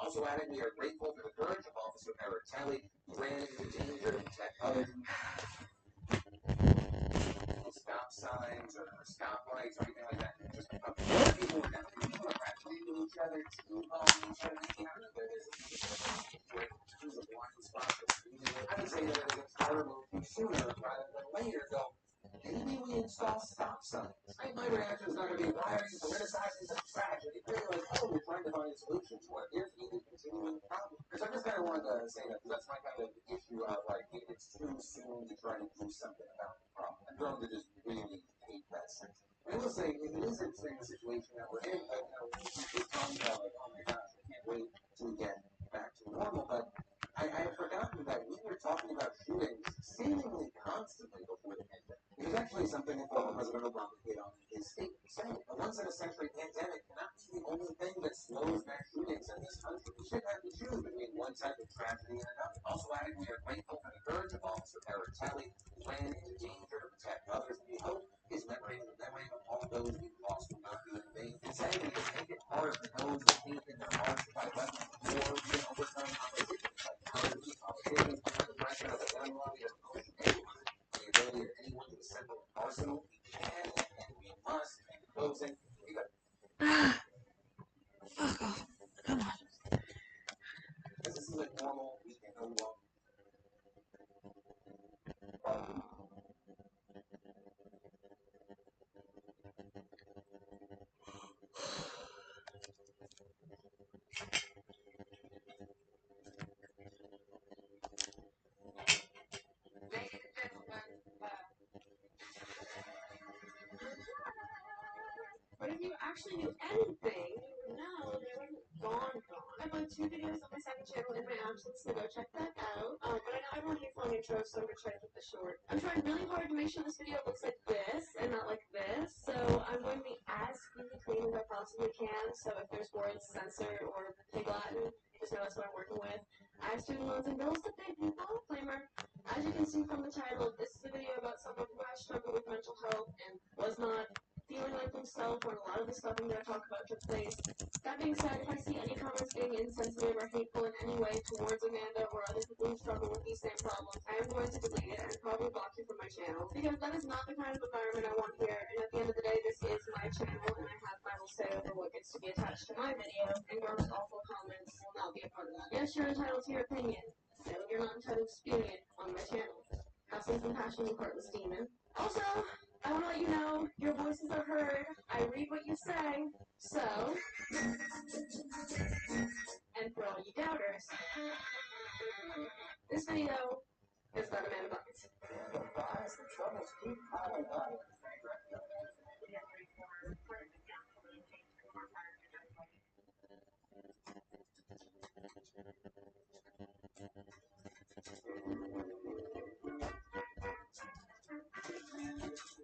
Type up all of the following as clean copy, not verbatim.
Also adding, we are grateful for the courage of Officer Dollee, who ran into danger to protect others. Stop signs or stop lights or anything like that. Just people were down. People are crashing into each other, calling each other. There's a blind spot. I would say that it was terrible sooner rather than later, though. Maybe we install stop signs. My reaction is not going to be, why are you politicizing this tragedy? Really, like, oh, we're trying to find solutions to it. Here's the continuing problem. Because I just kind of wanted to say that, because that's my kind of issue of, like, it's too soon to try to do something about the problem. I'm going to just really hate that sense. I will say, it is interesting the situation that we're in, but, we keep talking about, like, oh my gosh, I can't wait to get back to normal, but I had forgotten that we were talking about shootings seemingly constantly before the pandemic. It was actually something that former President Obama hit on in his statement, saying a once-in-a-century pandemic cannot be the only thing that slows back shootings in this country. We should have to choose between one type of tragedy and another. Also adding, we are grateful for the courage of Officer Dollee, who ran into danger to protect others. We hope his memory and the memory of all those we lost will not be in vain. And saying we just make it hard for those who hate in their hearts by weapons or even overcome opposition like politicians, the pressure of the gun lobby, of anyone, the ability of anyone to assemble an arsenal. We can and we must. In closing, we got. Fuck off. Come on. This is a normal week and no longer. But if you actually knew anything, you would know they were gone. I have like 2 videos on my second channel in my absence, so go check that out. But I know everyone hates long intros, so I'm gonna try to keep this short. I'm trying really hard to make sure this video looks like this and not like this, so I'm going to be as squeaky clean as I possibly can. So if there's words censored or pig Latin, just know that's what I'm working with. I have student loans and bills to pay, people. Disclaimer. As you can see from the title, this is a video about someone who has struggled with mental health and was not feeling like himself when a lot of the stuff I'm going to talk about took place. That being said, if I see any comments being insensitive or hateful in any way towards Amanda or other people who struggle with these same problems, I am going to delete it and probably block you from my channel, because that is not the kind of environment I want here, and at the end of the day, this is my channel, and I have final say over what gets to be attached to my video, and Gar's awful comments will not be a part of that. Yes, you're entitled to your opinion. No, you're not entitled to spewing it on my channel. Have some compassion, you heartless demon. Also, I want to let you know, your voices are heard. I read what you say. So, and for all you doubters, this video is about Amanda Buckets. The troubles keep piling up.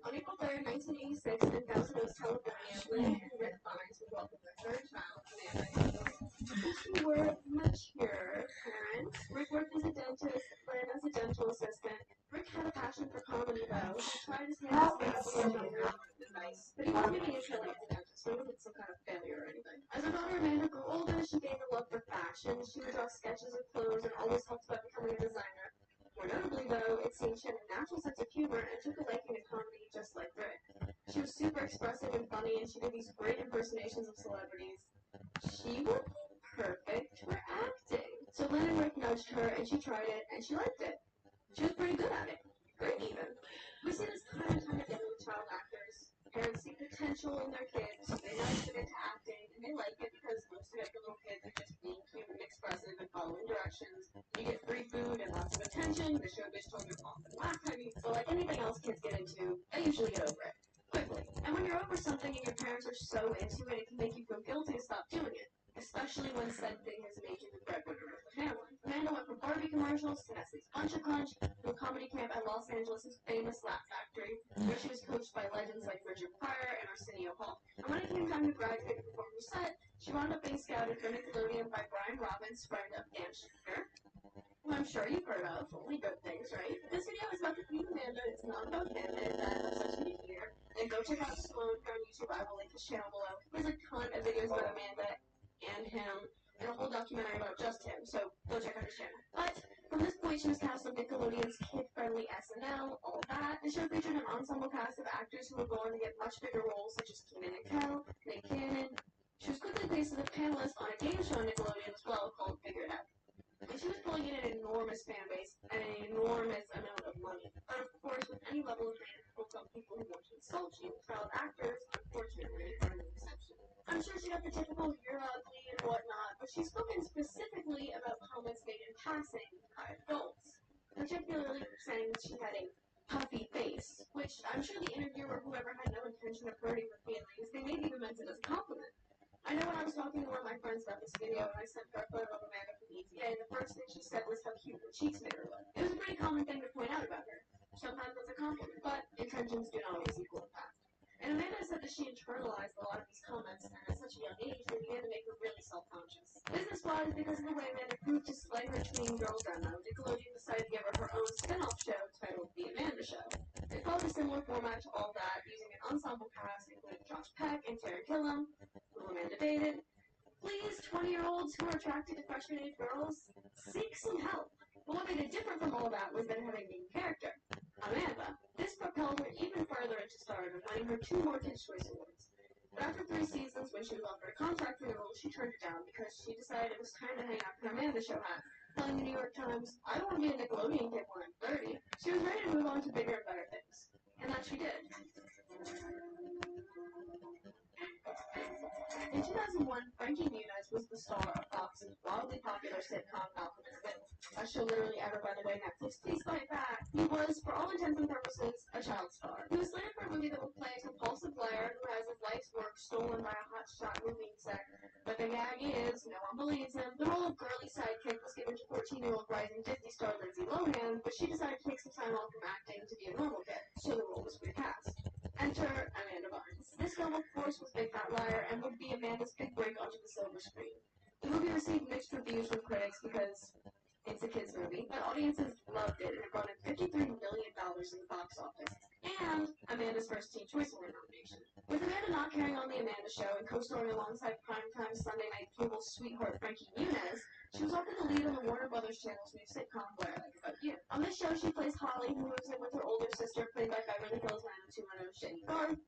On April 3rd, 1986, in Thousand Oaks, California, Lynn and Rick Vines would welcome their third child, Amanda. They were mature parents. Rick worked as a dentist, Lynn as a dental assistant. Rick had a passion for comedy, though. He tried his hand at stand-up when he was younger, advice, but he wasn't making his killing as a dentist, so it wasn't some kind of failure or anything. As her daughter Amanda grew older, she gained a love for fashion. She would draw sketches of clothes and always talked about becoming a designer. More notably, though, it seemed she had a natural sense of humor and took a liking to comedy just like Rick. She was super expressive and funny, and she did these great impersonations of celebrities. She would be perfect for acting. So Lynn and Rick nudged her, and she tried it, and she liked it. She was pretty good at it. Great, even. We see this time and time again with child actors. Parents see potential in their kids, they nudge them into acting, and they like it because most of the little kids are just being cute and expressive and following directions. You get free food and lots of attention, the showbiz children often laugh at you, but like anything else kids get into, they usually get over it quickly. And when you're over something and your parents are so into it, it can make you feel guilty to stop doing it, especially when said thing has made you the breadwinner of the family. Amanda went from Barbie commercials to Nestle's Punch a Punch to a comedy camp at Los Angeles' famous Laugh Factory, where she was coached by legends like Richard Pryor and Arsenio Hall. And when it came time to graduate and perform her set, she wound up being scouted for Nickelodeon by Brian Robbins, friend of Dan Schneider, who I'm sure you've heard of. Only good things, right? This video is about the Queen Amanda. It's not about him, and that's such a here. And go check out Sloan on YouTube. I will link his channel below. There's a ton of videos about Amanda and him, and a whole documentary about just him, so go check out his channel. But from this point, she was cast on Nickelodeon's kid-friendly SNL, all that. The show featured an ensemble cast of actors who would go on to get much bigger roles, such as Kenan and Kel, Nick Cannon. She was quickly placed as a panelist on a game show on Nickelodeon as well called Figure It Out. And she was pulling in an enormous fan base and an enormous amount of money. But of course, with any level of fame, will come people who want to insult you. Child actors, unfortunately, are no exception. I'm sure she got the typical "you're ugly" and whatnot, but she's spoken specifically about comments made in passing by adults, particularly saying that she had a puffy face, which I'm sure the interviewer, whoever, had no intention of hurting her feelings. They maybe even meant it as a compliment. I know when I was talking to one of my friends about this video, and I sent her a photo of Amanda from ETA, the first thing she said was how cute her cheeks made her look. It was a pretty common thing to point out about her. Sometimes it's a compliment, but intentions do not always equal impact. And Amanda said that she internalized a lot of these comments, and at such a young age, they began to make her really self-conscious. Business-wise, because of the way Amanda proved to slay her tween girl demo, Nickelodeon decided to give her her own spin-off show titled The Amanda Show. It followed a similar format to all that, using an ensemble cast including Josh Peck and Taran Killam, who Amanda dated. Please, 20-year-olds who are attracted to freshman-age girls, seek some help. But what made it different from all that was then having a main character, Amanda. This propelled her even further into stardom, winning her 2 more Kids' Choice Awards. But after 3 seasons, when she was offered a contract for the role, she turned it down because she decided it was time to hang up her Amanda Show hat, telling the New York Times, "I don't want to be a Nickelodeon kid when I'm 30. She was ready to move on to bigger and better things. And that she did. In 2001, Frankie Muniz was the star of Fox's wildly popular sitcom Malcolm in the Middle. A show literally ever, by the way, Netflix, please fight back. He was, for all intents and purposes, a child star. He was slated for a movie that would play a compulsive player who has his life's work stolen by a hotshot movie exec. But the gag is, no one believes him. The role of girly sidekick was given to 14-year-old rising Disney star Lindsay Lohan, but she decided to take some time off from acting to be a normal kid, so the role was recast. Enter Amanda Bynes. This film, of course, was Big Fat Liar and would be Amanda's big break onto the silver screen. The movie received mixed reviews from critics because it's a kids' movie, but audiences loved it, and it brought in $53 million in the box office, and Amanda's first Teen Choice Award nomination. With Amanda not carrying on The Amanda Show and co-starring alongside primetime Sunday night cable sweetheart Frankie Muniz, she was offered the lead on the Warner Brothers channel's new sitcom What I Like About You. On this show, she plays Holly, who moves in with her older sister, played by Beverly Hills 90210 Shady Garth.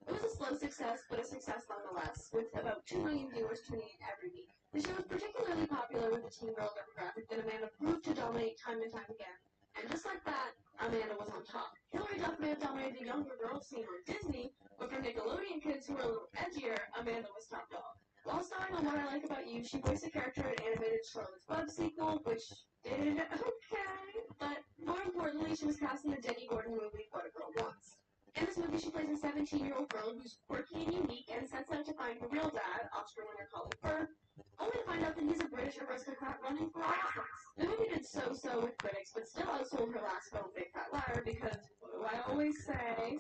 It was a slow success, but a success nonetheless, with about 2 million viewers tuning in every week. The show was particularly popular with the teen girl demographic that Amanda proved to dominate time and time again. And just like that, Amanda was on top. Hilary Duff may have dominated the younger girl scene on Disney, but for Nickelodeon kids who were a little edgier, Amanda was top dog. While starring on What I Like About You, she voiced a character in animated Charlotte's Web sequel, which did okay, but more importantly, she was cast in the Denny Gordon movie What a Girl Wants. In this movie, she plays a 17-year-old girl who's quirky and unique and sets out to find her real dad, Oscar winner Colin Firth, only to find out that he's a British aristocrat running for office. The movie did so-so with critics, but still outsold her last film, Big Fat Liar, because, what do I always say?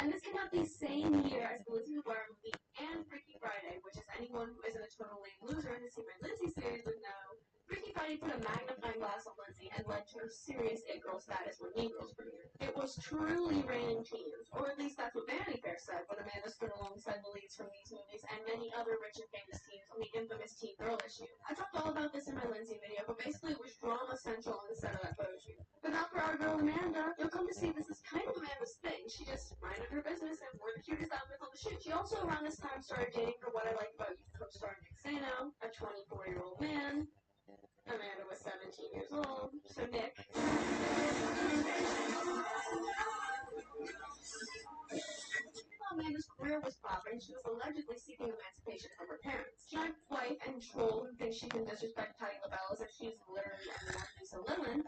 And this came out the same year as the Lizzie McGuire movie and Freaky Friday, which, as anyone who isn't a total lame loser in the See My Lindsay series would know, Freaky Friday put a magnifying glass on Lindsay and led to her serious it-girl status when Mean Girls premiered. It was truly raining teens, or at least that's what Vanity Fair said when Amanda stood alongside the leads from these movies and many other rich and famous teens on the infamous Teen Girl issue. I talked all about this in my Lindsay video, but basically it was drama central on the set of that photo shoot. But not for our girl Amanda. You'll come to see this is kind of Amanda's thing. She just minded her business and wore the cutest outfits on the shoot. She also around this time started dating for What I Like About You co-star Nick Sano, a 24-year-old man. Amanda was 17 years old, so Nick. While Amanda's career was popping, she was allegedly seeking emancipation from her parents. Giant wife and troll who thinks she can disrespect Patti LaBelle as if she's literally anyone Lisa Lilland,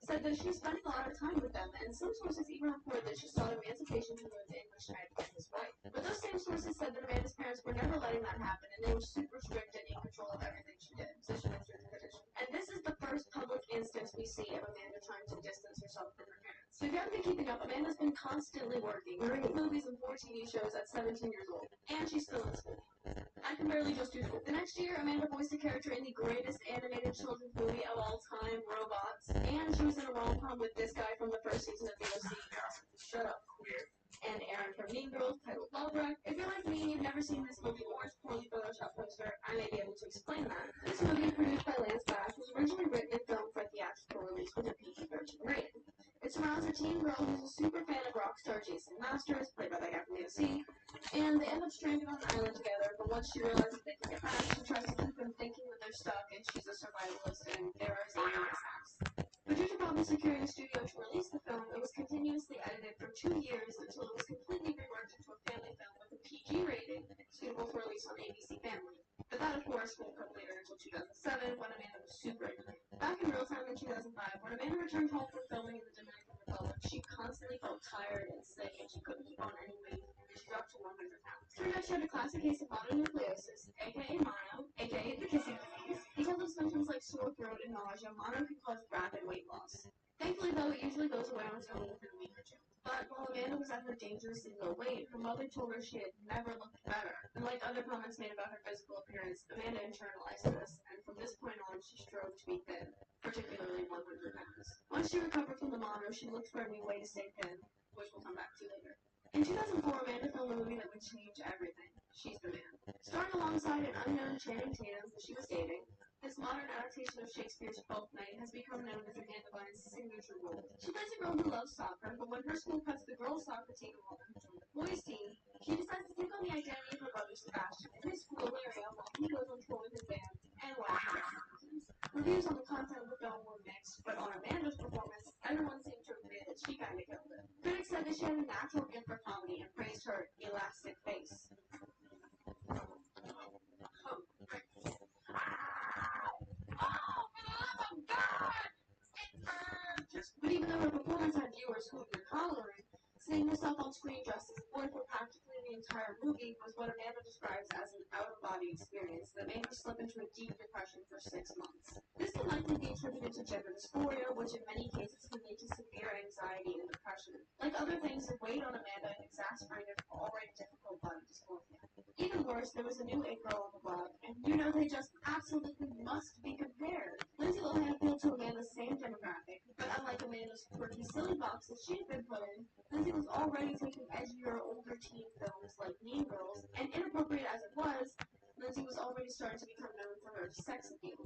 said that she was spending a lot of time with them, and some sources even report that she sought emancipation to move to English United with his wife. But those same sources said that Amanda's parents were never letting that happen, and they were super strict and in control of everything she did. So she went through the petition. And this is the first public instance we see of Amanda trying to distance herself from her parents. So if you haven't been keeping up, Amanda's been constantly working, appearing in movies and 4 TV shows at 17 years old, and she's still in school. I can barely just do school. The next year, Amanda voiced a character in the greatest animated children's movie of all time, Robots, and she was in a rom-com with this guy from the first season of The OC. Shut up, queer. And Aaron from Mean Girls, titled Love Wreck. If you're like me and you've never seen this movie or its poorly photoshopped poster, I may be able to explain that. This movie, produced by Lance Bass, was originally written and filmed for theatrical release with a PG-13 rating. It surrounds a teen girl who's a super fan of rock star Jason Masters, played by the guy from AOC, and they end up stranded on an island together, but once she realizes they can get back, she tries to keep them thinking that they're stuck and she's a survivalist and there are alien mishaps. But due to problems securing a studio to release the film, it was continuously edited for 2 years until it was completely reworked into a family film with a PG rating, suitable for release on ABC Family. But that, of course, won't come later until 2007, when Amanda was super into it. Back in real time in 2005, when Amanda returned home from filming in the Dominican Republic, she constantly felt tired and sick, and she couldn't keep on any weight. She dropped to 100 pounds. Turned out she had a classic case of mononucleosis, aka mono, aka the kissing disease. Because of symptoms like sore throat and nausea, mono can cause rapid weight loss. Thankfully, though, it usually goes away on its own within a week or two. But while Amanda was at her dangerously low weight, her mother told her she had never looked better. And like other comments made about her physical appearance, Amanda internalized this, and from this point on, she strove to be thin, particularly 100 pounds. Once she recovered from the mono, she looked for a new way to stay thin, which we'll come back to later. In 2004, Amanda filmed a movie that would change everything, She's the Man. Starring alongside an unknown Channing Tatum who she was dating, this modern adaptation of Shakespeare's Twelfth Night has become known as Amanda Bynes' signature role. She plays a girl who loves soccer, but when her school cuts the girls' soccer team off and joins the boys' team, she decides to take on the identity of her brother Sebastian in his school area while he goes on tour with his band and watches seasons. Reviews on the content of the film were mixed, but on Amanda's performance, everyone seemed to agree that she kinda killed it. Critics said that she had a natural gift for comedy and praised her elastic face. But even though her performance had viewers who were hollering, seeing herself on screen dressed as a boy for practically the entire movie was what Amanda describes as an out-of-body experience that made her slip into a deep depression for 6 months. This can likely be attributed to gender dysphoria, which in many cases can lead to severe anxiety and depression. Like other things, it weighed on Amanda and exacerbated her already difficult body dysmorphia. Even worse, there was a new it girl on the block, and you know they just absolutely must be compared. Lindsay Lohan appealed to Amanda's same demographic, but unlike Amanda's quirky, silly boxes she had been put in, Lindsay was already taking edgier, older teen films like Mean Girls, and inappropriate as it was, Lindsay was already starting to become known for her sex appeal.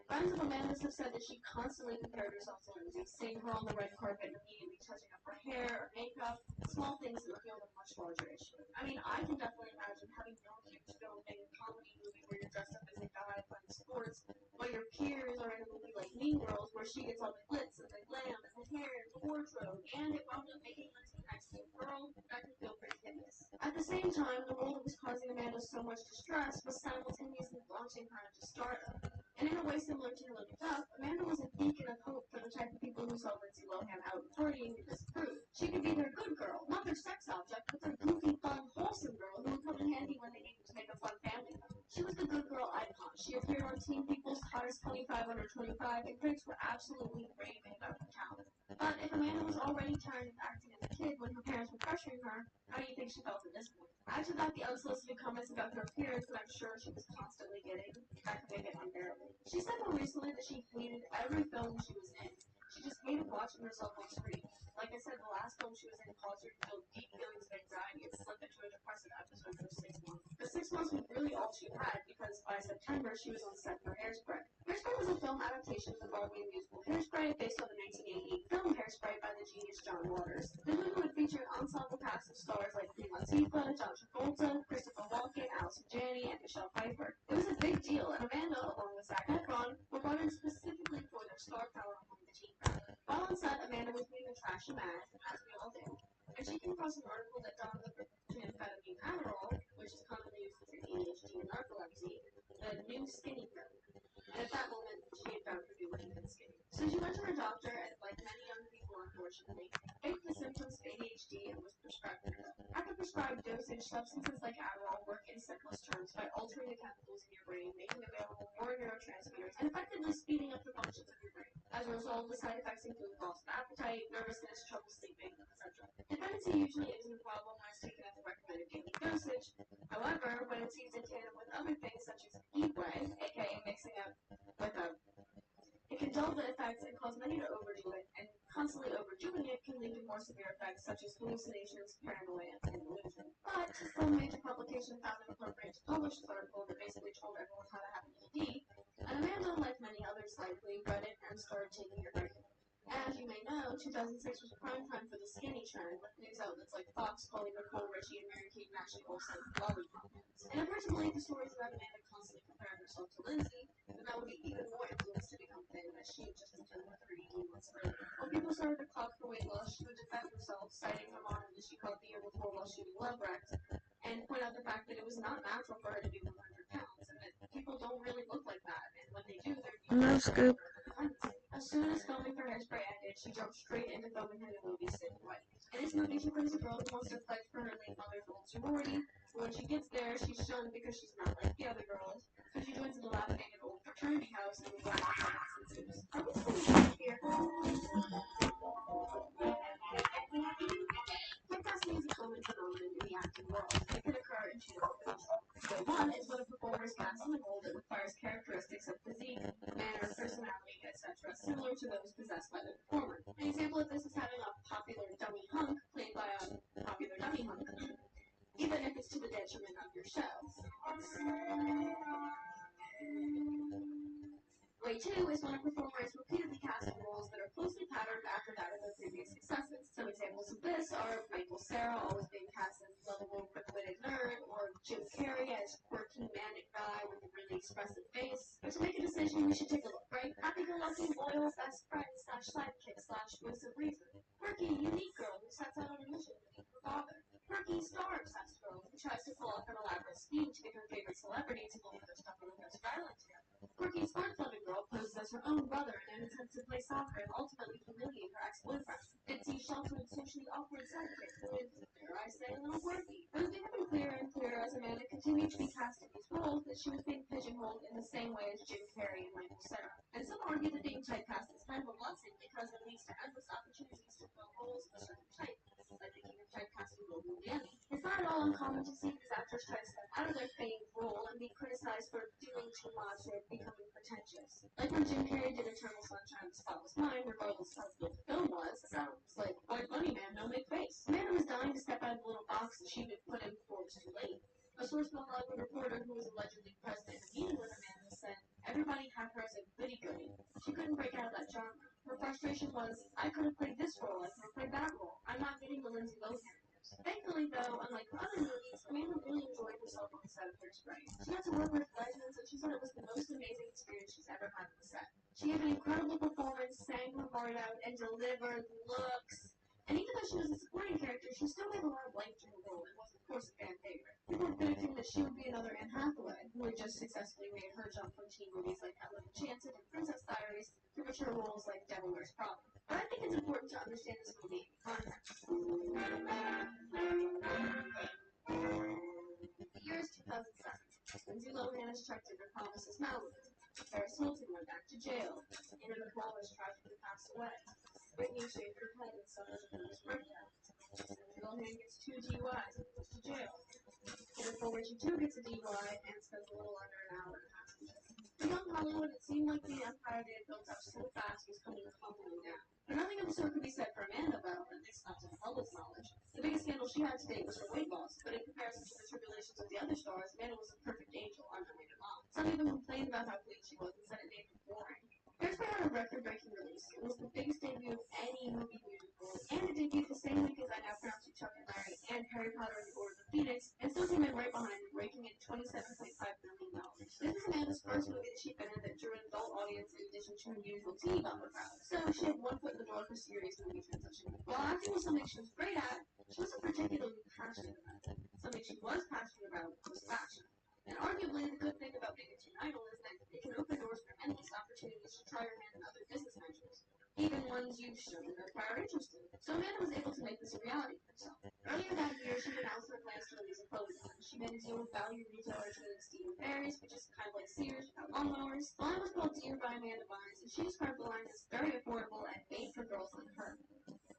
Friends of Amanda's have said that she constantly compared herself to Lindsay, seeing her on the red carpet and immediately touching up her hair or makeup, small things that reveal a much larger issue. I mean, I can definitely imagine having known you to film a comedy movie where you're dressed up as a guy playing sports, while your peers are in a movie like Mean Girls where she gets all the glitz and the glam and the hair and the wardrobe, and it wound up making Lindsay an excellent girl. That can feel pretty hideous. At the same time, the role that was causing Amanda so much distress was simultaneously launching her into stardom. And in a way similar to Hilary Duff, Amanda was a beacon of hope for the type of people who saw Lindsay Lohan out partying to disapprove. She could be their good girl, not their sex object, but their goofy, fun, wholesome girl who would come in handy when they needed to make a fun family movie. She was the good girl icon. She appeared on Teen People's Hottest 25 Under 25, and critics were absolutely raving about her talent. But if Amanda was already tired of acting as a kid when her parents were pressuring her, how do you think she felt at this point? Add to that the unsolicited comments about her appearance that I'm sure she was constantly getting. That could make it unbearable. She said more recently that she hated every film she was in. She just hated watching herself on screen. Like I said, the last film she was in caused her to feel deep feelings of anxiety and slip into a depressive episode for 6 months. The 6 months was really all she had because by September she was on set for Hairspray. Hairspray was a film adaptation of the Broadway musical Hairspray based on the 1988 film Hairspray by the genius John Waters. The movie would feature an ensemble cast of stars like Queen Latifah, John Travolta, Christopher Walken, Allison Janney, and Michelle Pfeiffer. It was a big deal, and Amanda, along with Zac Efron, were brought in specifically for their star power among the teen crowd. While on set, Amanda was being a trashy mad, as we all do, and she came across an article that Don the amphetamine Adderall, which is commonly used to treat ADHD and narcolepsy, the new skinny pill. And at that moment, she had found her new lane in skinny. So she went to her doctor, and like many young people, unfortunately, faked the symptoms of ADHD and was prescribed the pill. At the prescribed dosage, substances like Adderall work in simplest terms by altering the chemicals in your brain, making available more neurotransmitters, and effectively speeding up the functions of your brain. As a result, the side effects include loss of appetite, nervousness, trouble sleeping, etc. Dependency usually isn't a problem when it's taken at the recommended daily dosage. However, when it's used in tandem with other things such as e-way, aka mixing up with it can dull the effects and cause many to overdo it, and constantly overdoing it can lead to more severe effects such as hallucinations, paranoia, and delusion. But some major publication found it appropriate to publish this article that basically told everyone how to have an ED, and Amanda, like many others likely, read it and started taking it regularly. As you may know, 2006 was prime time for the skinny trend, with news outlets like Fox calling Nicole Richie and Mary-Kate and Ashley Olsen lollipop heads. And unfortunately, the stories about Amanda constantly comparing herself to Lindsay, and that would be even more influenced to become thin as she had just been with her 18 months earlier. When people started to clock her weight loss, she would defend herself, citing her mom that she caught the year before while shooting Love Wrecked, and point out the fact that it was not natural for her to be 100 pounds, and that people don't really look like that, and when they do, they're No scoop. as soon as filming for Hairspray ended, she jumped straight into filming her new movie, Sid and White. In this movie, she plays a girl who wants to fight for her late mother's old sorority. When she gets there, she's shunned because she's not like the other girls. So she joins a dilapidated old fraternity house and black pants and suits. Are we still here? Typecasting is a common phenomenon in the acting world. It can occur in two different ways. One is when a performer is cast in a role that requires characteristics of physique, manner, personality, etc., similar to those possessed by the performer. An example of this is having a popular dummy hunk played by a popular dummy hunk, even if it's to the detriment of your show. Way two is when a performer is repeatedly cast in roles that are closely patterned after that of their previous successes. Some examples of this are Michael Cera always being cast as lovable, quick-witted nerd, or Jim Carrey as quirky, manic guy with a really expressive face. But to make a decision, you should take a look, right? Happy-go-lucky, loyal, best friend slash sidekick slash voice of reason. Quirky, unique girl who sets out on a mission to meet her father. Quirky, star-obsessed girl who tries to pull off an elaborate scheme to get her favorite celebrity to believe they're stuck on a desert island together. Quirky, smart-loving girl poses as her own brother and intends to play soccer and ultimately humiliate her ex-boyfriend. Ditzy, sheltered, socially awkward sidekick with, dare I say, a little quirky. It was becoming clearer and clearer as Amanda continued to be cast in these roles that she was being pigeonholed in the same way as Jim Carrey and Michael Cera. And some argue that being typecast is kind of a blessing because it leads to endless opportunities to fill roles of a certain type, like the king of typecasting Golden Danny. It's not at all uncommon to see these actors try to step out of their famed role and be criticized for doing too much or becoming pretentious. Like when Jim Carrey did Eternal Sunshine of the Spotless Mind, regardless of how good the film was, sounds like, quite funny, man, no make face. Amanda was dying to step out of the little box that she'd been put in before it was too late. A source from a Hollywood reporter who was allegedly present in a meeting with Amanda said, everybody had her as a goody-goody. She couldn't break out of that genre. Her frustration was, I could have played this role, I could have played that role. I'm not getting the Lindsay Lohan years. Thankfully, though, unlike her other movies, Amanda really enjoyed herself on the set of Hairspray. She got to work with legends, and she said it was the most amazing experience she's ever had on the set. She gave an incredible performance, sang her heart out, and delivered looks. And even though she was a supporting character, she still gave a lot of life to her role and was, of course, a fan favorite. People were predicting that she would be another Anne Hathaway, who had just successfully made her jump from teen movies like Ellen Enchanted and Princess Diaries to mature roles like Devil Wears Prada. But I think it's important to understand this movie in context. The year is 2007. Lindsay Lohan has checked in her promises Malibu. Paris Hilton went back to jail. Anna Nicole has tragically passed away. Whitney shaved her head and suffered a nervous breakdown. Lindsay Lohan gets 2 DUIs and goes to jail. Nicole Richie too gets a DUI and spends a little under an hour and a half in jail. For young Hollywood, it seemed like the empire they had built up so fast was coming tumbling down. But nothing of the sort could be said for Amanda, though, at least not to the public's knowledge. The biggest scandal she had to date was her weight loss, but in comparison to the tribulations of the other stars, Amanda was a perfect angel on her way to mom. Some even complained about how clean she was and said it made her boring. Hairspray had a record-breaking release. It was the biggest debut of any movie musical, and it debuted the same week as I Now Pronounce You Chuck and Larry and Harry Potter and the Order of the Phoenix, and still came in right behind it, raking in $27.5 million. This was Amanda's first movie that she'd been in that drew an adult audience in addition to her usual teen bumper crowd, so she had one foot in the door for serious movie transition. While acting was something she was great at, she wasn't particularly passionate about it. Something she was passionate about was fashion. And arguably, the good thing about being a teen idol is that it can open doors for endless opportunities to try your hand in other business ventures, even ones you've shown no prior interest in. So Amanda was able to make this a reality for herself. Earlier that year, she announced her plans to release a clothing line. She made a deal with value retailers with Stephen Barry's, which is kind of like Sears without lawnmowers. The line was called Dear by Amanda Bynes, and she described the line as very affordable and made for girls like her.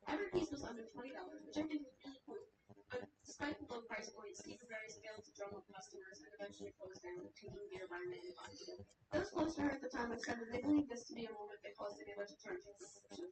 Every piece was under $20, which I think is really cool. But Despite the low price point, Steve Barry's failed to drum up customers and eventually closed down, taking the environment in mind. Those close to her at the time have said that they believe this to be a moment they caused the image to turn to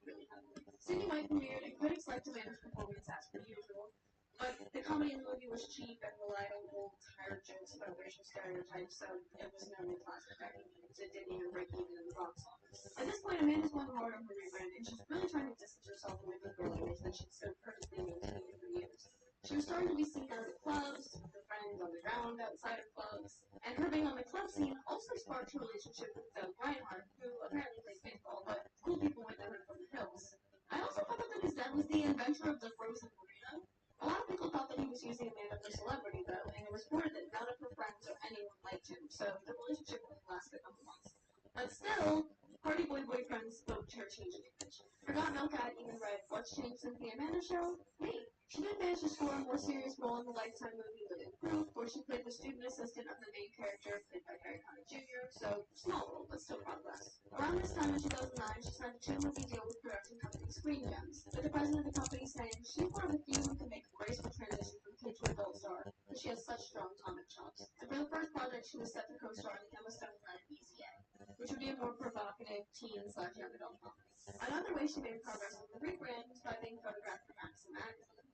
really heavily. Cindy White premiered, and critics liked Amanda's performance as per usual. But the comedy in the movie was cheap and relied on old, tired jokes about racial stereotypes, so it was no new classic by any means. It didn't even break even in the box office. At this point, Amanda's won hard on her rebrand, and she's really trying to distance herself from the girl image that she's so perfectly maintained for years. She was starting to be seen out at clubs, her friends on the ground outside of clubs, and her being on the club scene also sparked her relationship with Doug Reinhardt, who apparently played baseball, but cool people went to her from the hills. I also found out that his dad was the inventor of the frozen burrito. A lot of people thought that he was using Amanda for celebrity, though, and it was reported that none of her friends or anyone liked him, so the relationship only lasted a couple months. But still, party boy boyfriends spoke to her changing image. Forgot Milk had even read What's Changed Since the Amanda Show? Me. She did manage to score a more serious role in the Lifetime movie Living Proof, where she played the student assistant of the main character, played by Harry Connick Jr., so small role, but still progress. Around this time in 2009, she signed a two-movie deal with production company Screen Gems, with the president of the company saying she's one of the few who can make a graceful transition from kid to adult star, because she has such strong comic chops. And for the first project, she was set to co-star in the Emma Stone-led Easy A, which would be a more provocative teen/young adult comedy. Another way she made progress with the rebrand was by being photographed for Maxim magazine.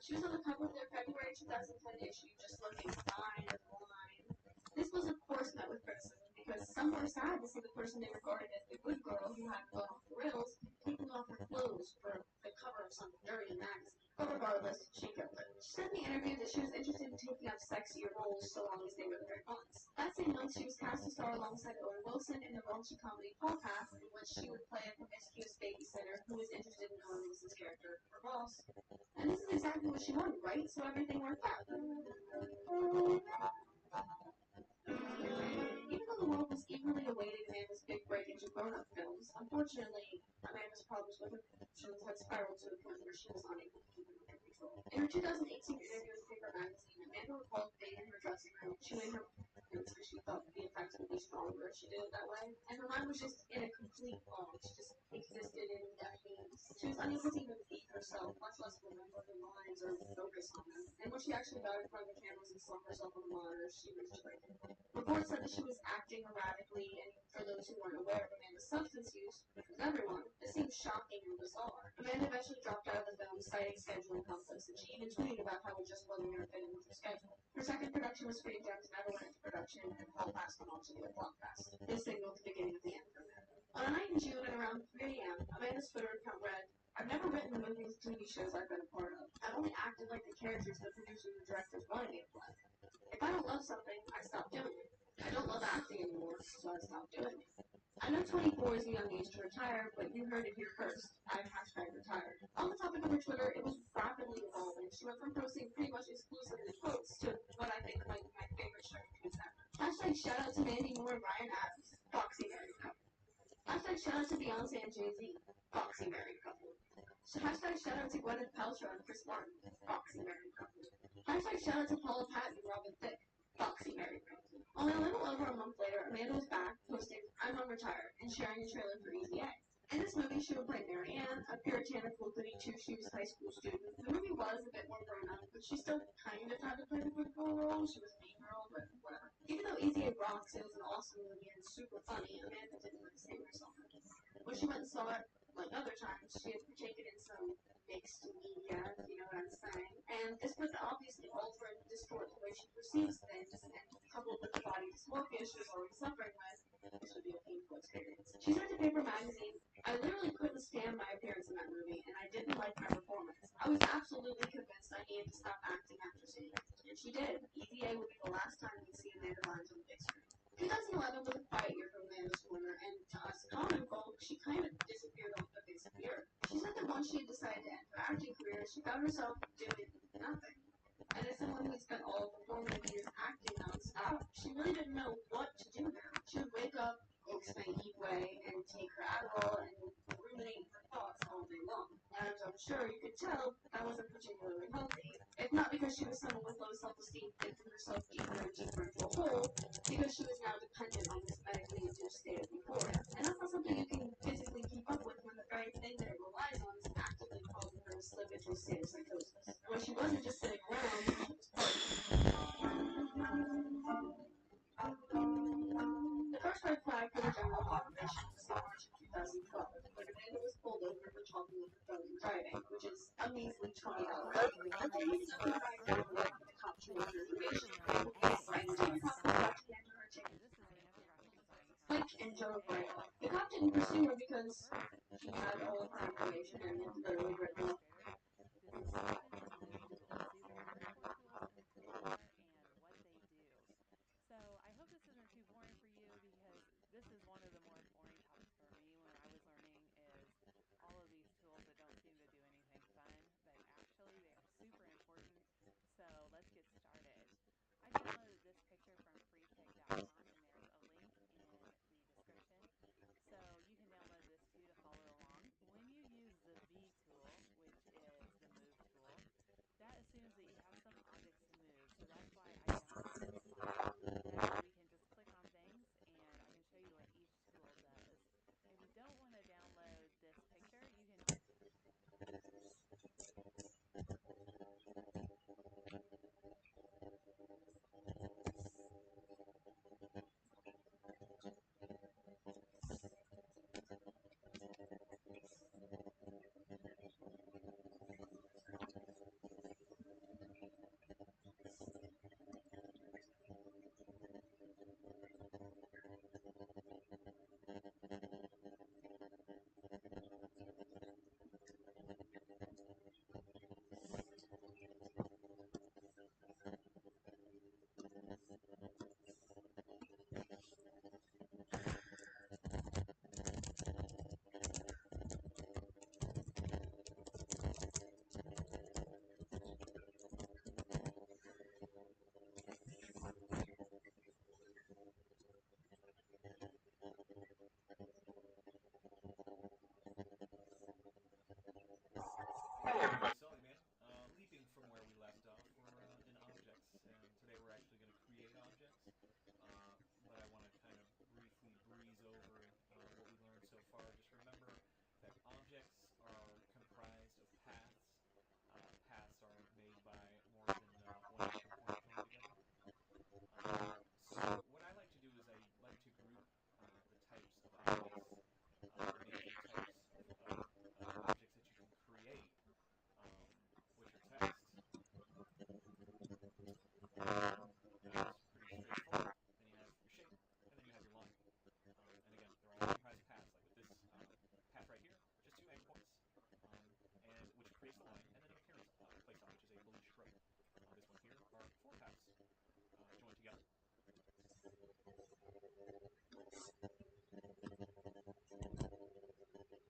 She was on the cover of their February 2010 issue, just looking fine and fine. This was, of course, met with criticism because some were sad to see the person they regarded as the good girl who had gone off the rails taking off her clothes for the cover of some dirty magazine. But regardless, she killed it. She said in the interview that she was interested in taking up sexier roles so long as they were the right ones. That same month, she was cast to star alongside Owen Wilson in the raunchy comedy Paul Path, in which she would play a promiscuous babysitter who was interested in Owen Wilson's character, her boss. And this is exactly what she wanted, right? So everything worked out. Even though the world was eagerly awaiting Amanda's big break into grown-up films, unfortunately, Amanda's problems with her productions had spiraled to the point where she was unable to keep them under control. In her 2018 interview with Paper Magazine, Amanda recalled being in her dressing room, chewing her pants because she thought the effect would be stronger if she did it that way, and her mind was just in a complete fog. She just existed in that haze. She was unable to even be herself, much less remember her lines or focus on them. And when she actually got in front of the cameras and saw herself on the monitor, she was degraded. Reports said that she was acting erratically, and for those who weren't aware of Amanda's substance use, which was everyone, this seemed shocking and bizarre. Amanda eventually dropped out of the film, citing scheduling conflicts, and she even tweeted about how it just wasn't going to fit in with her schedule. Her second production was Screen Gems never went into production, and Paul Pass went on to do a podcast. This signaled the beginning of the end for Amanda. On a night in June at around 3 a.m., Amanda's Twitter account read, "I've never written the movies and TV shows I've been a part of. I've only acted like the characters the producers and directors wanted me to play. If I don't love something, I stop doing it. I don't love acting anymore, so I stopped doing it. I know 24 is a young age to retire, but you heard it here first. I've #retired." On the topic of her Twitter, it was rapidly evolving. She went from posting pretty much exclusively quotes to what I think might be my favorite shirt tweets ever. Shout out to Mandy Moore and Ryan Adams, Foxy married couple. Shout out to Beyonce and Jay-Z, Foxy married couple. So shout out to Gwyneth Paltrow and Chris Martin, Foxy married couple. Shout out to Paula Patton and Robin Thicke, Foxy married couple. Only a little over a month later, Amanda was back, posting "I'm unretired" and sharing a trailer for Easy A. In this movie, she would play Mary Ann, a puritanical goody two-shoes high school student. The movie was a bit more grown-up, but she still kind of had to play the good girl role. She was a mean girl, but whatever. Even though Easy A rocks, it was an awesome movie and super funny, Amanda didn't really save herself. When she went and saw it, like other times, she had partaken in some mixed media, if you know what I'm saying. And this would obviously alter and distort the way she perceives things, and coupled with the body dysmorphia she was already suffering with, this would be a painful experience. She said to Paper Magazine, "I literally couldn't stand my appearance in that movie, and I didn't like my performance. I was absolutely convinced I needed to stop acting after seeing it." And she did. Easy A would be the last time we'd see Amanda Bynes on the big screen. 2011 was a quiet year for Amanda's Corner, and to us common folk, she kind of disappeared off the face of the earth. She said that once she had decided to end her acting career, she found herself doing nothing. And as someone who had spent all of her formative years acting nonstop, she really didn't know what to do now. She would wake up, go to eat way, and take her Adderall and ruminate her thoughts all day long. And as I'm sure you could tell, that wasn't particularly healthy. If not because she was someone with low self-esteem thinking herself deeper and deeper into a hole, because she was now dependent on this medically induced state of euphoria. And that's not something you can physically keep up with when the very thing that it relies on is actively causing her to slip into a state of psychosis. And when she wasn't just sitting around, large red flag for the general population was in March of 2012 when Amanda was pulled over for talking on the phone and driving, which is a measly $20. The cop showed her information. Right, Jane Costa got to hand her a ticket. Quick and drove right off. The cop didn't pursue her because she had all her information and had literally written off. Okay, Sully, man. Leaping from where we left off, we're in objects, and today we're actually going to create objects. But I want to kind of briefly breeze over what we learned so far. Just remember that objects are comprised of paths. Paths are made by more than one equal point joined together. So what I like to do is I like to group the types of objects, the major types of objects that you can create, um, which are text. That's pretty straightforward. Then you have your shape, and then you have your line. And again, they're all comprised of paths. Like with this path right here, just two anchor points, and which creates the line, and then an appearance placed on, which is a Dollee stroke. This one here are four paths joined together. Number one is the tutorial, datasheets.com. In this tutorial, a number of fill and stroke effects can be installed. To follow along with this tutorial, you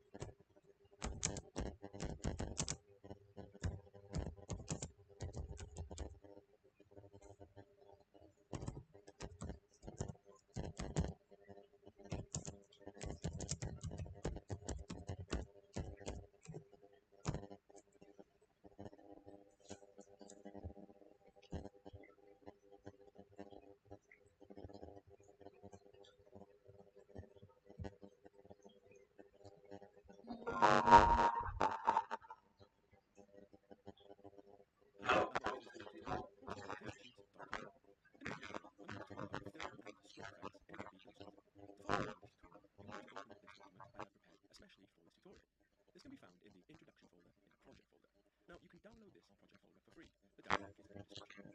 will need to open this document I have prepared especially for this tutorial. This can be found in the Introduction folder in the Project folder. Now, you can download this project folder for free. The download link is in the description.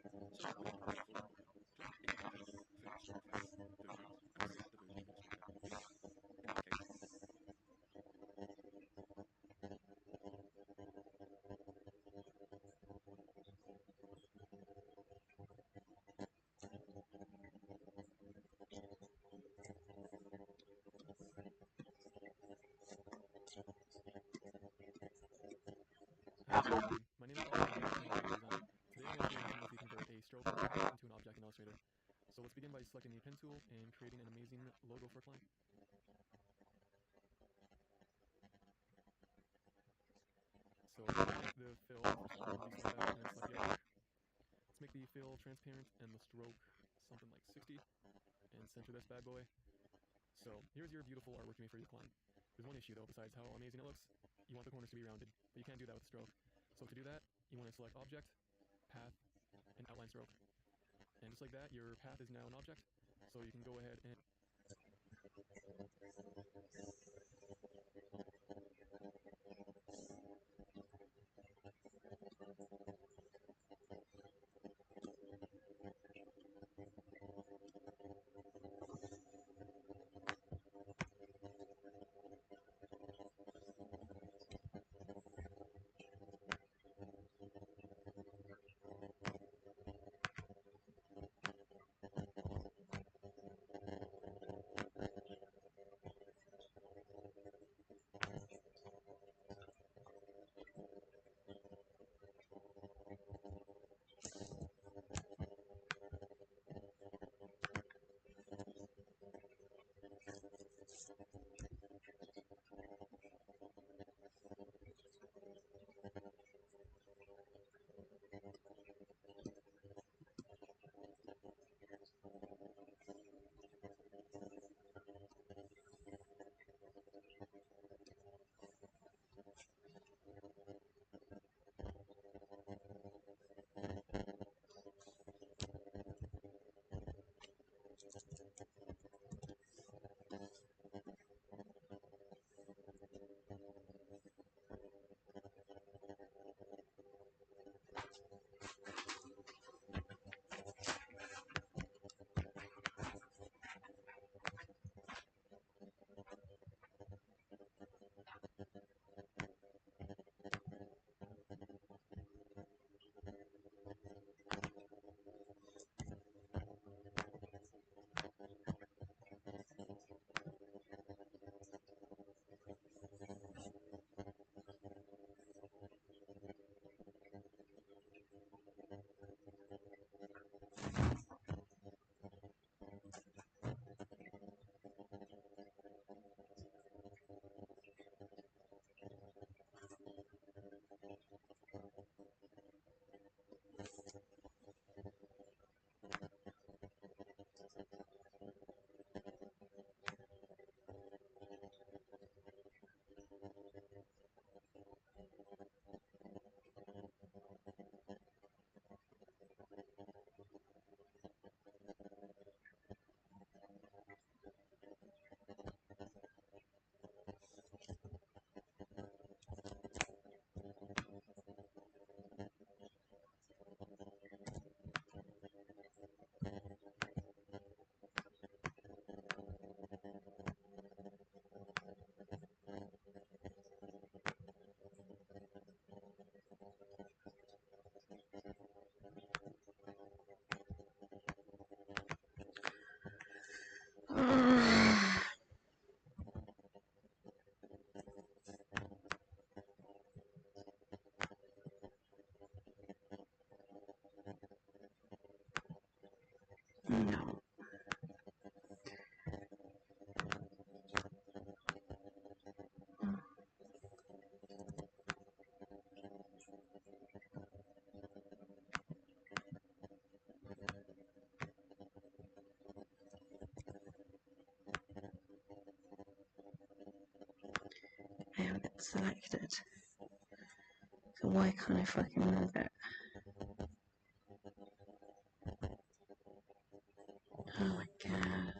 So, with the project folder open, click Introduction, Fill Stroke Effects, Versions, and select the version administrator you want. In my case, Hi everybody, my name is Dollee and I'm a senior graphic designer. Today I'm going to show you how to convert a stroke or path into an object in Illustrator. So let's begin by selecting the pen tool and creating an amazing logo for a client. So make the fill, first of all, release like that, and then select the artwork. Let's make the fill transparent and the stroke something like 60, and center this bad boy. So here's your beautiful artwork you made for your client. There's one issue though, besides how amazing it looks. You want the corners to be rounded, but you can't do that with stroke. So to do that, you want to select Object, Path, and Outline Stroke. And just like that, your path is now an object. So you can go ahead and No. I have it selected. So why can't I fucking move it? Oh my god.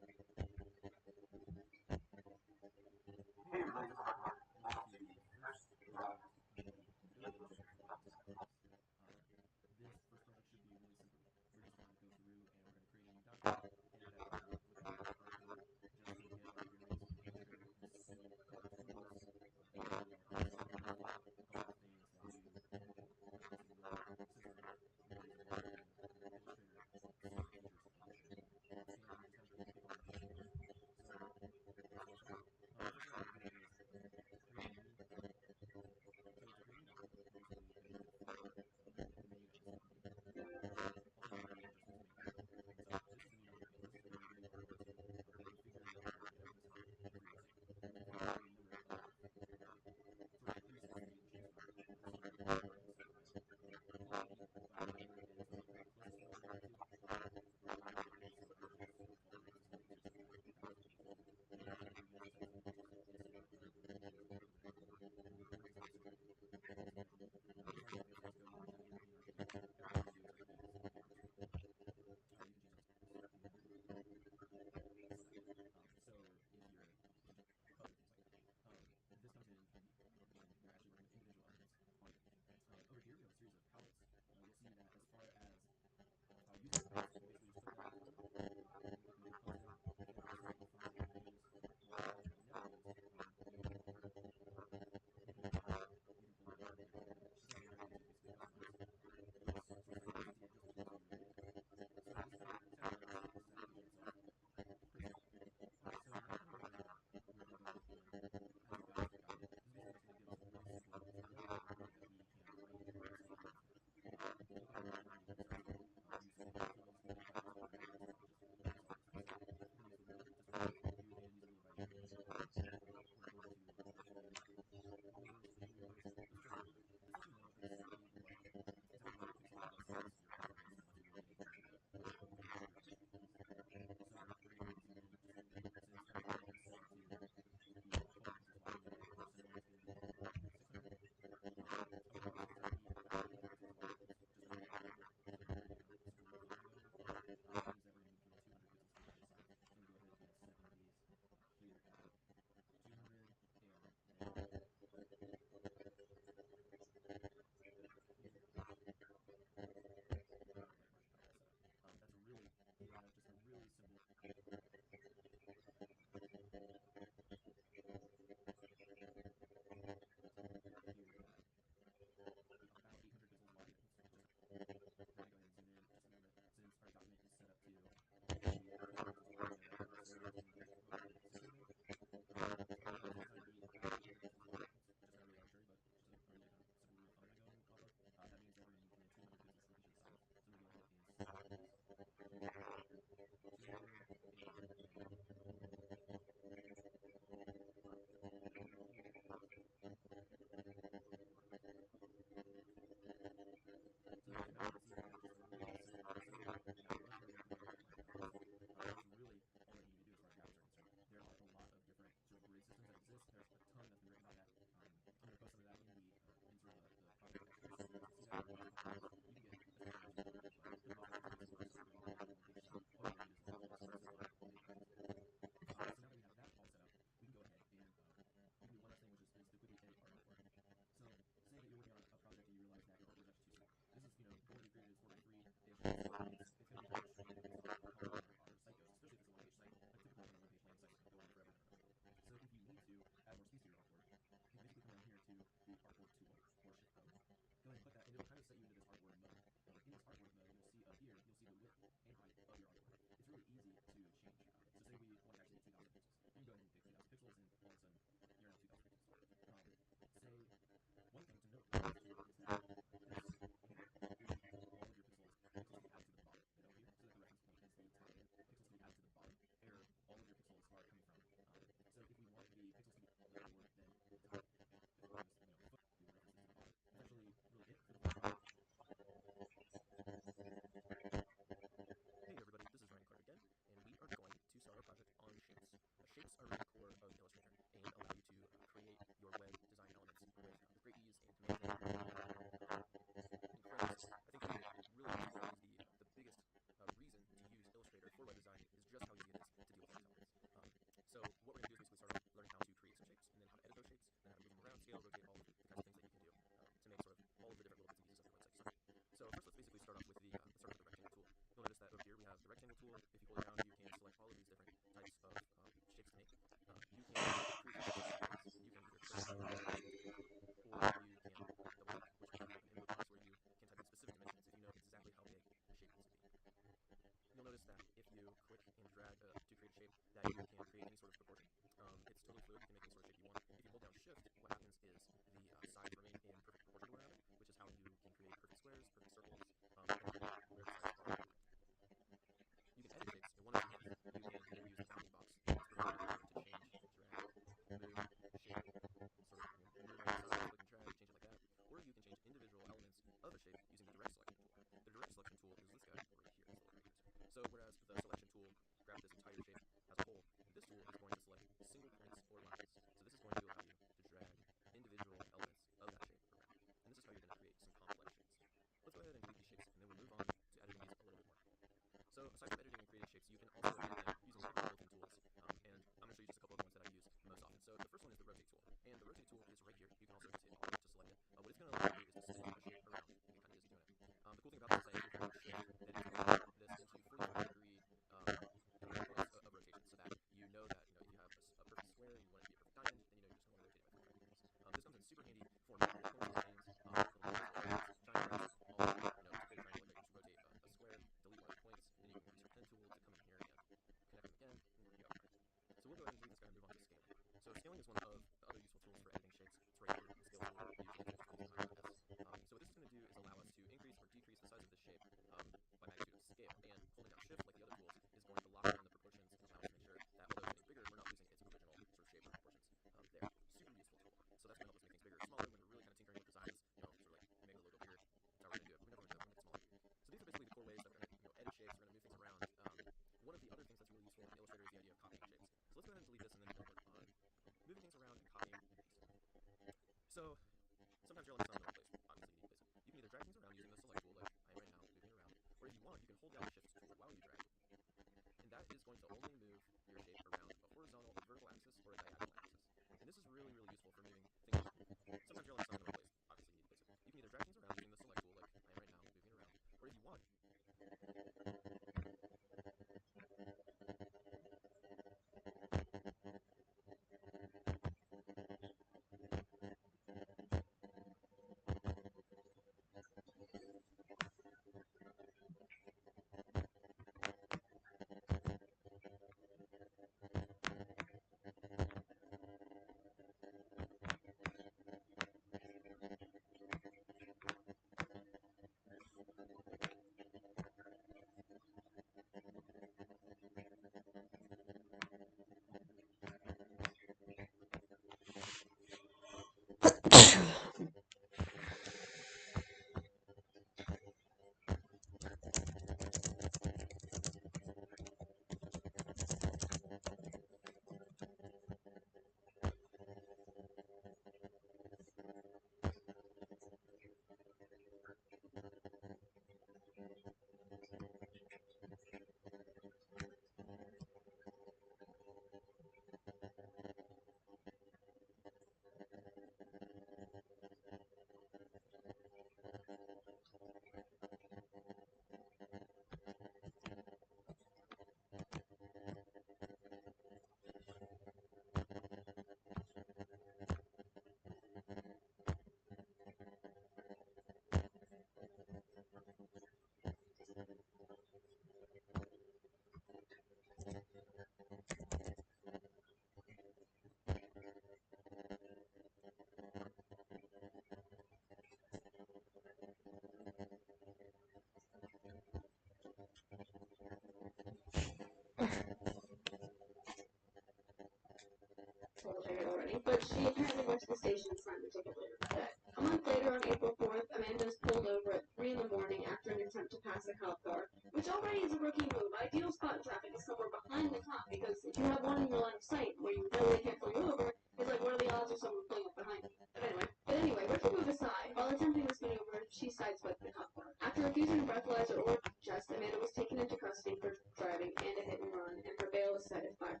total ticket already, but she apparently went to the station and signed the ticket later that day. A month later, on April 4th, Amanda is pulled over at 3 in the morning after an attempt to pass a cop car, which already is a rookie move. Ideal spot in traffic is somewhere behind the cop, because if you have one in your line of sight where you know they can't pull you over, it's like, what are the odds of someone pulling up behind you? But anyway, rookie move aside, while attempting this maneuver, she sideswiped the cop car. After refusing a breathalyzer or just, Amanda was taken into custody for driving and a hit and run, and her bail was set at $5,000.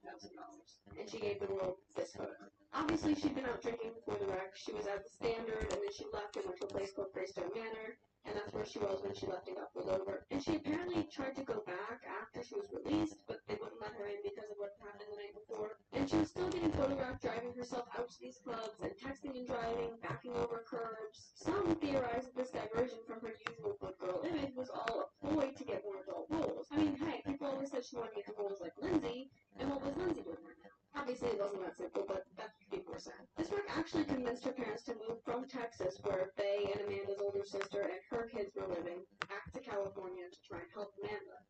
And she gave the world this photo. Obviously, she'd been out drinking before the wreck. She was at the Standard, and then she left and went to a place called Greystone Manor, and that's where she was when she left and got pulled over. And she apparently tried to go back after she was released, but they wouldn't let her in because of what happened the night before. And she was still getting photographed driving herself out to these clubs and texting and driving, backing over curbs. Some theorized that this diversion from her usual good girl image was all a ploy to get more adult roles. I mean, hey, people always said she wanted to get the roles like Lindsay, and what was Lindsay doing right now? Obviously, it wasn't that simple, but that's what people were saying. This work actually convinced her parents to move from Texas, where they and Amanda's older sister and her kids were living, back to California to try and help Amanda.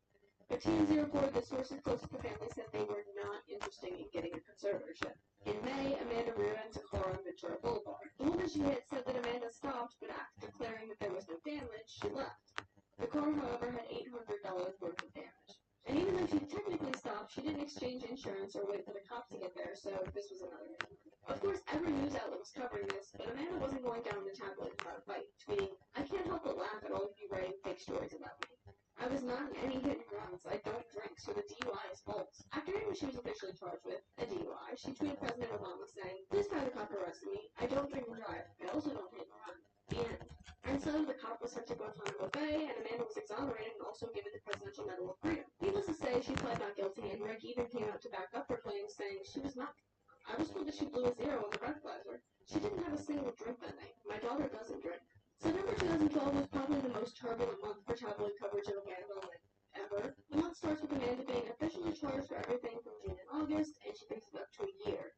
But TMZ reported that sources close to the family said they were not interested in getting a conservatorship. In May, Amanda rear-ends a car on Ventura Boulevard. The woman she hit said that Amanda stopped, but after declaring that there was no damage, she left. The car, however, had $800 worth of damage. And even though she technically stopped, she didn't exchange insurance or wait for the cops to get there, so this was another reason. Of course, every news outlet was covering this, but Amanda wasn't going down the tabloids without a fight, tweeting, "I can't help but laugh at all of you writing fake stories about me. I was not in any hit and runs. I don't drink, so the DUI is false." After hearing what she was officially charged with, a DUI, she tweeted President Obama saying, "Please have the cop arrested me. I don't drink and drive. I also don't hit and run." The end. And so the cop was sent to Guantanamo Bay, and Amanda was exonerated and also given the Presidential Medal of Freedom. Needless to say, she pled not guilty, and Rick even came out to back up her claims, saying she was not. "I was told that she blew a zero on the breathalyzer. She didn't have a single drink that night. My daughter doesn't drink." September 2012 was probably the most turbulent month for tabloid coverage of Amanda ever. The month starts with Amanda being officially charged for everything from June and August, and she thinks up to a year.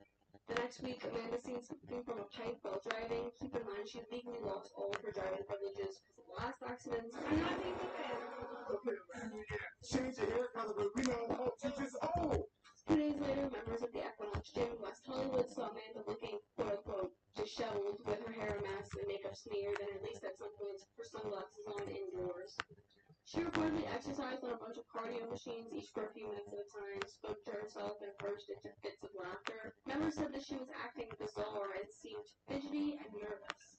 The next week, Amanda seen something from a pipe while driving. Keep in mind, she legally lost all of her driving privileges because of the last accidents. I'm not being defensive. She needs your hair color, but we don't know she's just old. 2 days later, members of the Equinox Gym in West Hollywood saw Amanda looking, quote-unquote, disheveled with her hair a mess and makeup smeared, and at least at some points her sunglasses on indoors. She reportedly exercised on a bunch of cardio machines, each for a few minutes at a time, spoke to herself, and burst into fits of laughter. Members said that she was acting bizarre and seemed fidgety and nervous.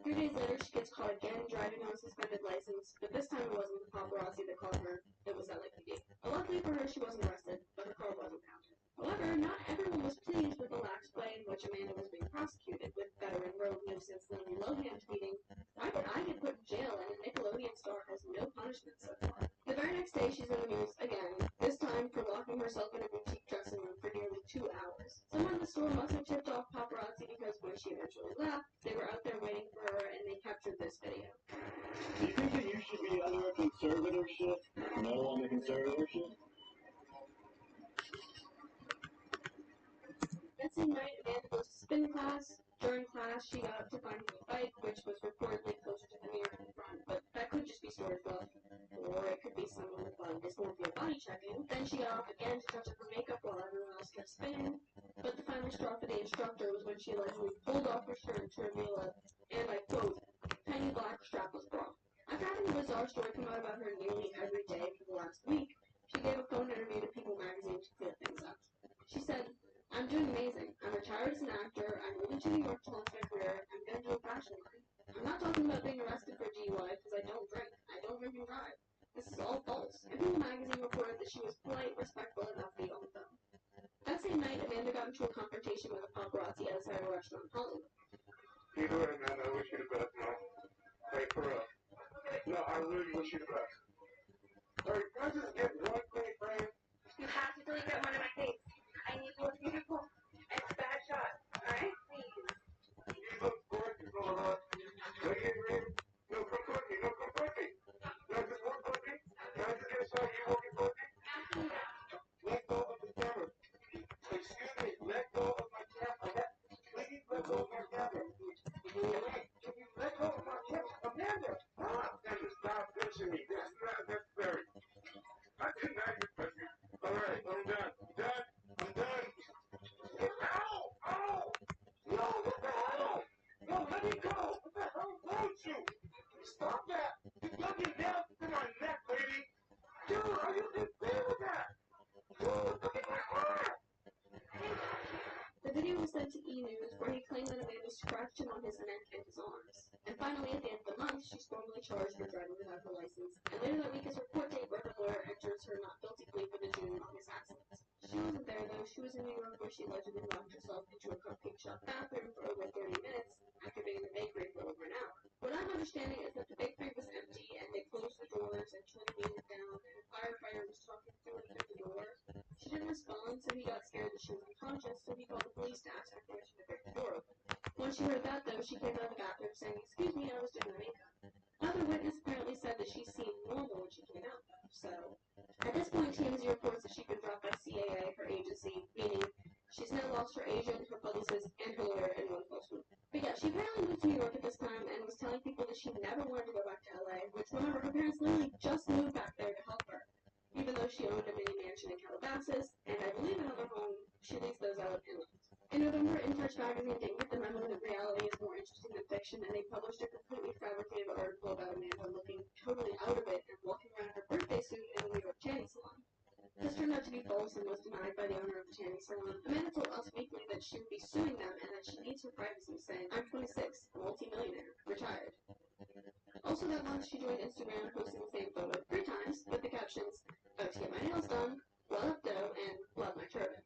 3 days later, she gets caught again driving on a suspended license, but this time it wasn't the paparazzi that caught her, it was LAPD. Luckily for her, she wasn't arrested, but her car wasn't counted. However, not everyone was pleased with the lax way in which Amanda was being prosecuted, with veteran road nuisance Lindsay Lohan tweeting, "Why did I get put in jail and a Nickelodeon star has no punishment so far?" The very next day, she's in the news again, this time for locking herself in a boutique dressing room for nearly 2 hours. Someone in the store must have tipped off paparazzi because when she eventually left, they were out there waiting for her and they captured this video. Do you think that you should be under a conservatorship? No on the conservatorship? That same night, Amanda goes to spin class. During class, she got up to find a new bike, which was reportedly closer to the mirror in front, but that could just be storage fluff, or it could be someone with dysmorphia body checking. Then she got off again to touch up her makeup while everyone else kept spinning, but the final straw for the instructor was when she allegedly pulled off her shirt to reveal a, and I quote, tiny black strapless bra. After having a bizarre story come out about her nearly every day for the last week, she gave a phone interview to People magazine to clear things up. She said, "I'm doing amazing. I'm retired as an actor. I'm moving to New York to launch my career. I'm going to do a fashion line. I'm not talking about being arrested for DUI because I don't drink. I don't drink and drive. This is all false." And People magazine reported that she was polite, respectful, and upbeat on the phone. That same night, Amanda got into a confrontation with a paparazzi outside a restaurant in Hollywood. You know what, man? I wish you the best, man. Hey, for real. No, I really wish you the best. Hey, can I just get one quick frame? You have to delete that one in my face. I need to look beautiful. It's a bad shot. Alright? Please. You look gorgeous, Laura. Look at me. No, come quickly. No, come quickly. No, just one quickly. Can I just get a shot? You walking quickly? Let go of the camera. Excuse me. Let go of my camera. Please let go of my camera. Can you let go of my camera? Amanda! Stop pinching me. That's not necessary. I could not video was sent to E! News where he claimed that Amanda scratched him on his neck and his arms. And finally, at the end of the month, she's formally charged for driving without her license. And later that week is her court date where her lawyer enters her not guilty plea for the June and August accidents. She wasn't there though. She was in New York where she allegedly locked herself into a cupcake shop bathroom for over 30 minutes after being in the bakery for over an hour. What I'm understanding is that the bakery was empty and they closed the doors and turned the unit down and a firefighter was talking to her through the door. She didn't respond, so he got scared that she was unconscious, so he called the police to ask her permission to break the door open. Once she heard that, though, she came out of the bathroom saying, "Excuse me, I was doing my makeup." Another witness apparently said that she seemed normal when she came out, though. So, at this point, TMZ reports that she'd been dropped by CAA, her agency, meaning she's now lost her agent, her publicist, and her lawyer in one fell swoop. But yeah, she apparently moved to New York at this time and was telling people that she never wanted to go back to LA, which, remember, her parents literally just moved back there to help her. Even though she owned a mini mansion in Calabasas, and I believe another home, she leased those out and left. In November, In Touch magazine didn't get the memo that reality is more interesting than fiction, and they published a completely fabricated article about Amanda looking totally out of it and walking around in her birthday suit in the New York tanning salon. This turned out to be false and was denied by the owner of the tanning salon. Amanda told Us Weekly that she would be suing them and that she needs her privacy, saying, "I'm 26, a multi-millionaire, retired." Also that month, she joined Instagram, posting the same photo 3 times with the captions, "About to get my nails done, well up dough, and love my turban."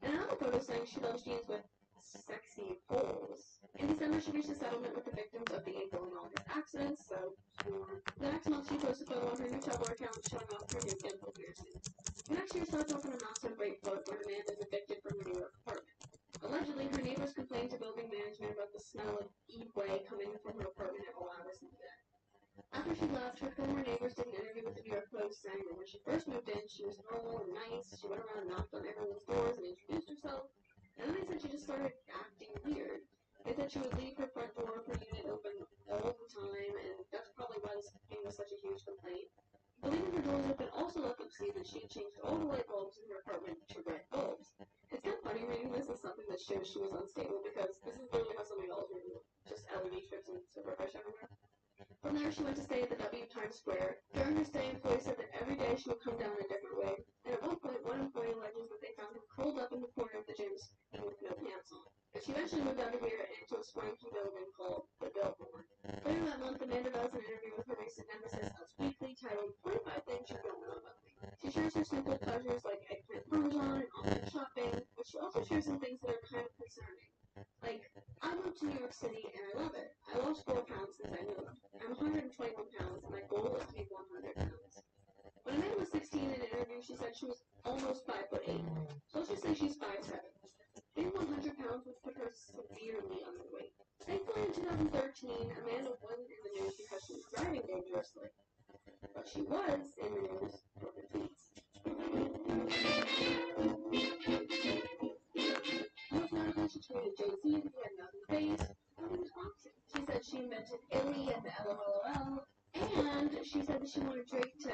And another photo saying she loves jeans with sexy holes. In December, she reached a settlement with the victims of the April and August accidents, so the next month she posted a photo on her new Tumblr account showing off her new dimple piercing. The next year starts off on a not-so-great foot when Amanda is evicted from her New York apartment. Allegedly, her neighbors complained to building management about the smell of e-way coming from her apartment at all hours of the day. After she left, her former neighbors did an interview with the New York Post saying that when she first moved in, she was normal and nice. She went around and knocked on everyone's doors and introduced herself. And then they said she just started acting weird. They said she would leave her front door of her unit open all the time, and that's probably why this became such a huge complaint. But leaving her doors open also let them see that she had changed all the light bulbs in her apartment to red bulbs. It's kind of funny reading this as something that shows she was unstable because this is literally how somebody else would just LED strips and silverfish everywhere. From there, she went to stay at the W Times Square. During her stay, employees said that every day she would come down a different way. And at one point, one employee alleges that they found her curled up in the corner of the gym with no pants on. But she eventually moved out of here into a swanky building called the Billboard. Later that month, Amanda does an interview with her recent nemesis, Us Weekly, titled 25 Things You Don't Know About Me. She shares her simple pleasures like eggplant parmesan and online shopping, but she also shares some things that are kind of concerning. Like, I moved to New York City and I love it. I lost 4 pounds since I moved. I'm 121 pounds and my goal is to be 100 pounds. When Amanda was 16 in an interview, she said she was almost 5'8". So let's just say she's 5'7". Being 100 pounds would put her severely underweight. Thankfully, in 2013, Amanda wasn't in the news because she was driving dangerously. But she was in the news for her tweets. Most notably, she tweeted Jay-Z who had nothing faced, and he was boxing. She said she invented Illy and the LOLOL, and she said that she wanted Drake to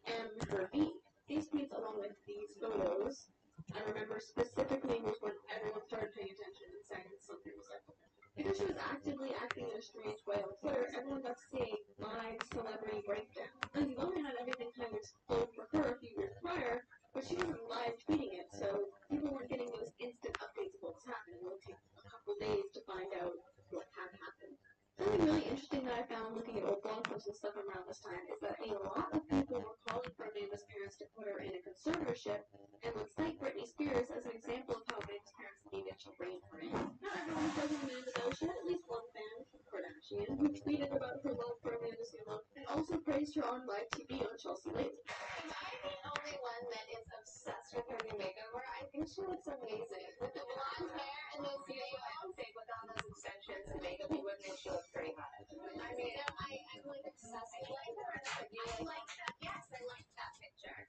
M her beat. These tweets, along with these photos, I remember specifically was when everyone started paying attention and saying that something was up with her. Because she was actively acting in a strange way on Twitter, everyone got to see a live celebrity breakdown. And Logan had everything kind of explode for her a few years prior, but she wasn't live tweeting it, so people weren't getting those instant updates of what was happening. It would take a couple days to find out what had happened. Something really interesting that I found looking at old blog posts and stuff around this time is that a lot of people were calling for Amanda's parents to put her in a conservatorship and would cite Britney Spears as an example of how Amanda's parents needed to rein her in. Not everyone says Amanda though. She had at least one fan, Kardashian, who tweeted about her love for Amanda's new look and also praised her on live TV on Chelsea Lately. Am I the only one that is obsessed with her new makeover? I think she looks amazing. With the blonde hair and those nails, with all those extensions and makeup, you would think she looks pretty hot. I mean, I'm like obsessed. I like her. I like that. Yes, I like that picture.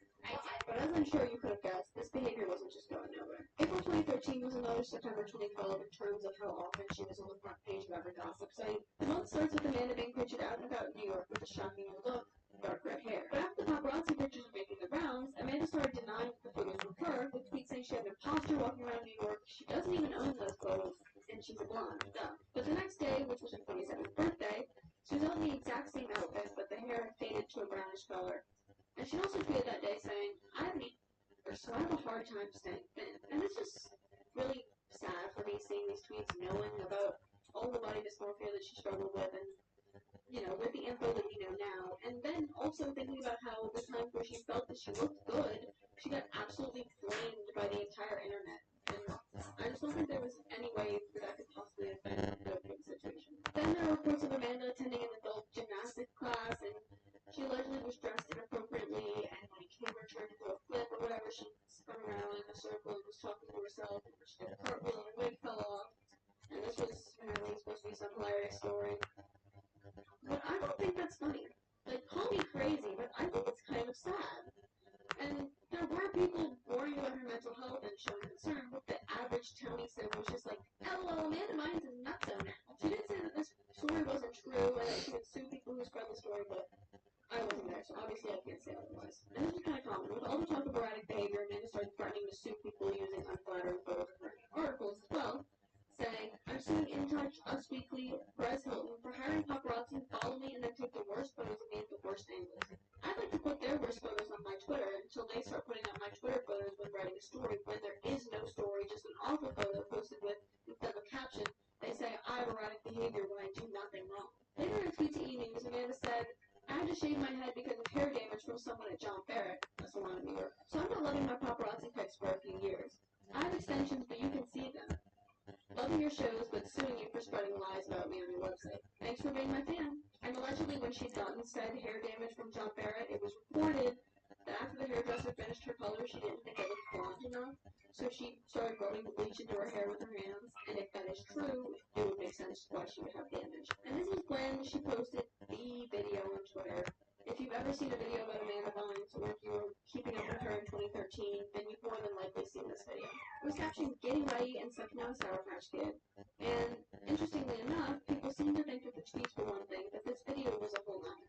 But as I'm sure you could have guessed, this behavior wasn't just going nowhere. April 2013 was another September 2012 in terms of how often she was on the front page of every gossip site. The month starts with Amanda being pictured out and about in New York with a shocking new look, dark red hair. But after the paparazzi pictures were making the rounds, Amanda started denying that the photos were her, with tweets saying she had an imposter walking around New York, she doesn't even own those clothes, and she's a blonde, duh. But the next day, which was her 27th birthday, she was on the exact same outfit, but the hair had faded to a brownish color. And she also tweeted that day saying, I have a hard time staying thin. And it's just really sad for me seeing these tweets, knowing about all the body dysmorphia that she struggled with, and with the info that we know now, and then also thinking about how the times where she felt that she looked good, she got absolutely flamed by the entire internet. And I just don't think there was any way that could possibly have been a good situation. Then there were reports of Amanda attending an adult gymnastics class, and she allegedly was dressed inappropriately, and when camera turned into a flip or whatever, she spun around in a circle and was talking to herself, and she did a cartwheel and her wig fell off. And this was apparently supposed to be some hilarious story. But I don't think that's funny. Like, call me crazy, but I think it's kind of sad. And there were people worrying about her mental health and showing concern, but the average townie sim was just like, LOL, Amanda Bynes is nutso now. She didn't say that this story wasn't true and that she would sue people who spread the story, but I wasn't there, so obviously I can't say otherwise. And this was kind of common. With all the talk of erratic behavior, Amanda started threatening to sue people using unflattering photos of her articles as well, saying, I'm suing In Touch, Us Weekly, Perez Hilton for hiring paparazzi to follow me and then take the worst photos of me at the worst angles. I'd like to put their worst photos on my Twitter until they start putting up my Twitter photos when writing a story when there is no story, just an awful photo posted with, instead of a caption, they say I have erratic behavior when I do nothing wrong. Later in a tweet to E-News, Amanda said, I had to shave my head because of hair damage from someone at John Barrett, that's the one in New York, so I'm not letting my paparazzi pics for a few years. I have extensions, but you can see them. Loving your shows, but suing you for spreading lies about me on your website. Thanks for being my fan. And allegedly, when she'd gotten said hair damage from John Barrett, it was reported that after the hairdresser finished her color, she didn't think it looked blonde enough, so she started rubbing the bleach into her hair with her hands. And if that is true, it would make sense why she would have damage. And this is when she posted the video on Twitter. If you've ever seen a video about Amanda Bynes, or if you were keeping up with her in 2013, then you've more than likely seen this video. It was captioned Getting Ready and Sucking on a Sour Patch Kid. And interestingly enough, people seem to think that the tweets were one thing, but this video was a whole nother.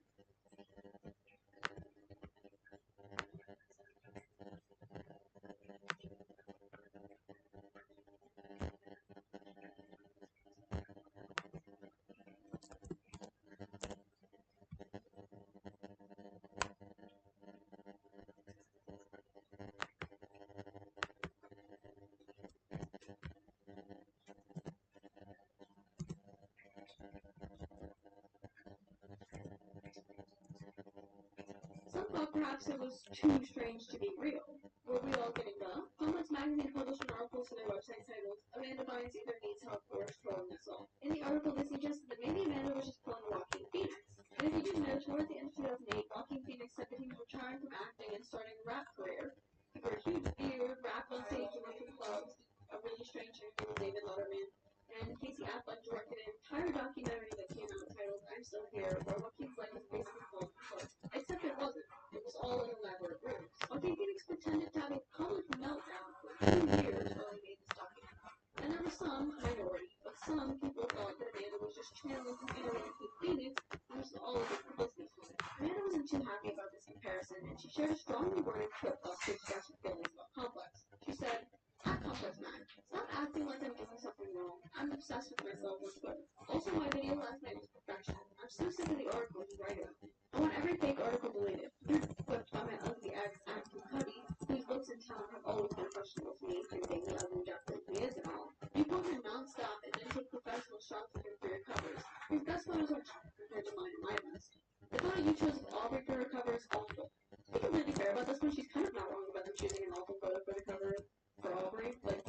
Some thought perhaps it was too strange to be real. Were we all getting the? Complex Magazine published an article to their website titled, Amanda Bynes either needs help or is trolling us all. In the article, they suggested that maybe Amanda was just pulling Joaquin Phoenix. And if you didn't know, toward the end of 2008, Joaquin Phoenix said that he was retiring from acting and starting a rap career. He grew a huge beard, rapped on stage and went to clubs, a really strange interview with David Letterman, and Casey Affleck directed an entire documentary that came out titled I'm Still Here, where Joaquin's life is basically called close. Except it wasn't. It was all an elaborate ruse. Joaquin Phoenix pretended to have a public meltdown for 2 years while he made this documentary. And there were some, minority, but some people thought that Amanda was just channeling her inner Joaquin Phoenix, and this was all a big publicity stunt. Amanda wasn't too happy about this comparison, and she shared a strongly worded clip to express her feelings about Complex. She said, At Complex Man, stop acting like I'm doing something wrong. I'm obsessed with myself on Twitter. Also, my video last night was perfection. I'm so sick of the articles you write about me. I want every fake article deleted. You're flipped by my ugly ex, Ashton Cuddy, whose looks and talent have always been questionable to me, including the ugly Jeffrey he is and all. You post him non-stop and then take professional shots of him for your covers. His best photos are cheap compared to mine and my best. The photo you chose of Aubrey for her cover is awful. To be completely fair about this one, she's kind of not wrong about them choosing an awful photo for the cover for Aubrey. Like,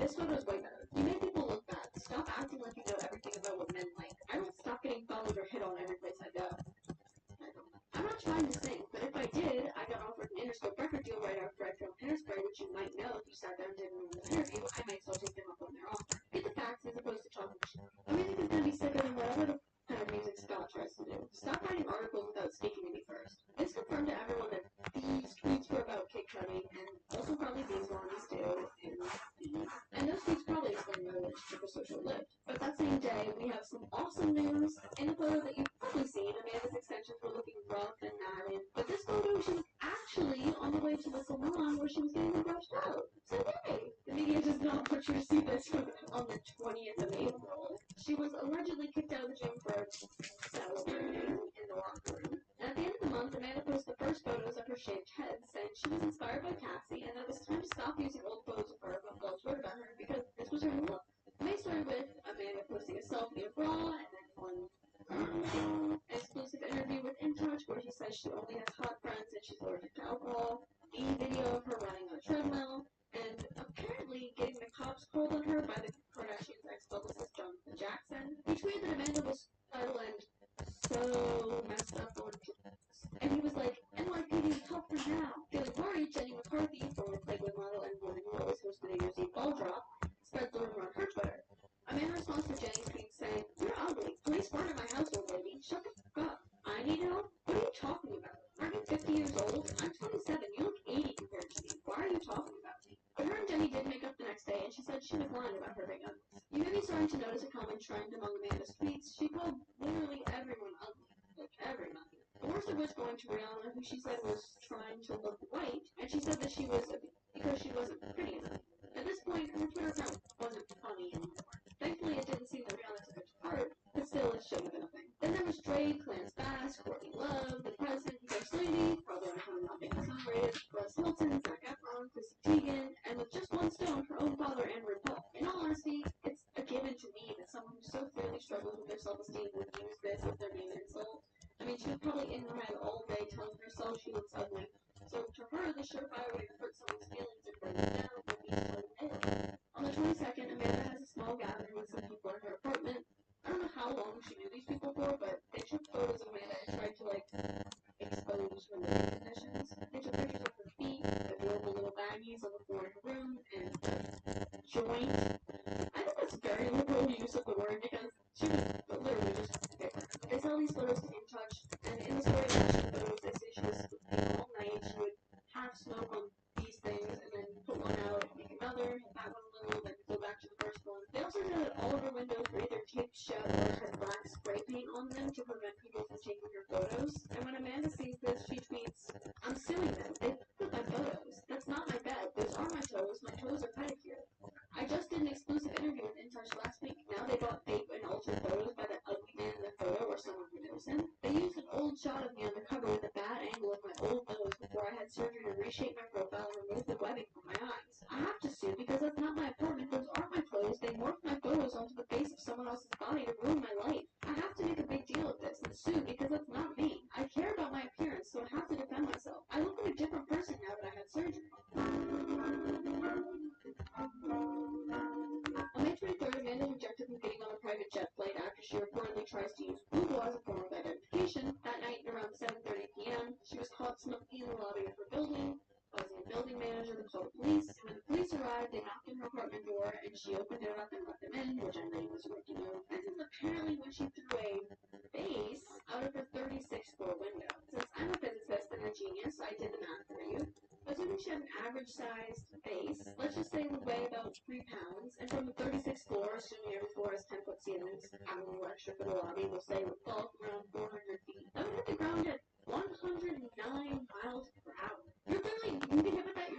this photo is way better. You make people look bad. Stop acting like you know everything about what men like. I don't stop getting followed or hit on every place I go. I'm not trying to sing, but if I did, I got offered an Interscope record deal right after I filmed Hairspray, which you might know if you sat down and did an interview. I might still take them up on their offer. Get the facts as opposed to talking shit. Everything is going to be sicker than whatever the kind of music Scott tries to do. Stop writing articles without speaking to me first. This confirmed to everyone that these tweets were about Kid Cudi, and also probably these ones too, and those tweets probably explain why the relationship was so short-lived. But that same day, we have some awesome news. In a photo that you've probably seen, Amanda's extensions were looking rough and matted. But this photo, she was actually on the way to the salon where she was getting them brushed out. So yay! The media does not want you to see this on the 20th of April. She was allegedly kicked out of the gym for celebrating in the locker room. And at the end of the month, Amanda posted the first photos of her shaved head, saying she was inspired by Cassie and that it was time to stop using old photos of her when girls wrote about her because this was her new look. started with Amanda posting a selfie of Raw, and then one exclusive interview with In Touch where she says she only has hot friends and she's allergic to alcohol. The video of her running on a treadmill, and apparently getting the cops called on her by the Kardashians' ex-publicist Jonathan Jackson. He tweeted that Amanda was and so messed up on drugs. And he was like, NYPD, tough for now. Feeling worried, Jenny McCarthy, former Playboy model and woman who always hosted a New Year's Eve ball drop, spread the rumor on her Twitter. Amanda responds to Jenny's tweet saying, "You're ugly. Police weren't at my household, baby. Shut the fuck up. I need help? What are you talking about? Aren't you 50 years old? I'm 27. You look 80 compared to me. Why are you talking about me?" But her and Jenny did make up the next day, and she said she was lying about her big ugly. You may be starting to notice a common trend among Amanda's tweets. She called literally everyone ugly. Like, everyone. The worst of which going to Rihanna, who she said was trying to look white, and she said that she was because she wasn't pretty enough. At this point, her Twitter account wasn't funny anymore. Thankfully, it didn't seem that Rihanna took it to heart, but still, it shouldn't have been a thing. Then there was Drake, Clarence Bass, Courtney Love, The President, First Lady, Brother and Home Not Being Celebrated, Russ Hilton, Zac Efron, Chrissy Teigen, and with just one stone, her own father, Andrew Paul. In all honesty, it's a given to me that someone who so clearly struggles with their self-esteem would use this as their main insult. I mean, she was probably in her head all day telling herself she looks ugly. So to her, the surefire way to hurt someone's feelings and bring them down would be to admit it. On the 22nd, Amanda has a small gathering with some people in her apartment. I don't know how long she knew these people for, but they took photos of Amanda and tried to, expose her living conditions. They took pictures of her feet, the adorable little baggies on the floor in her room, and joint. I think that's very liberal use of the word because she was literally just there. They sell these photos to In Touch, and in the story of the photos, they say she was sleeping all night. She would half smoke on these things and then put one out and make another, hit that one a little, then go back to the first one. They also know that all of her windows were either taped shut or had black spray paint on them to prevent people from taking her photos. And when Amanda sees this, she tweets, "I'm suing them. They put my photos. That's not my bed. Those are my toes. My toes are pedicured. I just did an exclusive interview with In Touch last week. Now they bought fake and altered photos by that ugly man in the photo or someone who knows him. They used an old shot of me on the cover with a bad angle of my old nose before I had surgery to reshape my profile and remove the webbing from my eyes. I have to sue because that's not my apartment. Those aren't my clothes. They morphed my photos onto the face of someone else's body to ruin my life. I have to make a big deal of this and sue because that's not me. I care about my appearance, so I have to defend myself. I look like a different person now that I had surgery." On May 23rd, Amanda rejected from getting on a private jet flight after she reportedly tries to use Google as a form of identification. That night, around 7:30 p.m., she was caught smoking in the lobby of her building, causing a building manager to call the police. And when the police arrived, they knocked on her apartment door, and she opened it up and let them in, which I know was a rookie move. This is apparently when she threw a vase out of her 36th floor window. Since I'm a physicist and a genius, I did the math for you. Assuming she had an average-sized base, let's just say it would weigh about 3 pounds, and from the 36th floor, assuming every floor has 10-foot ceilings, add a little extra for the lobby, we'll say it would fall from around 400 feet. That would hit the ground at 109 miles per hour. You can hit with that.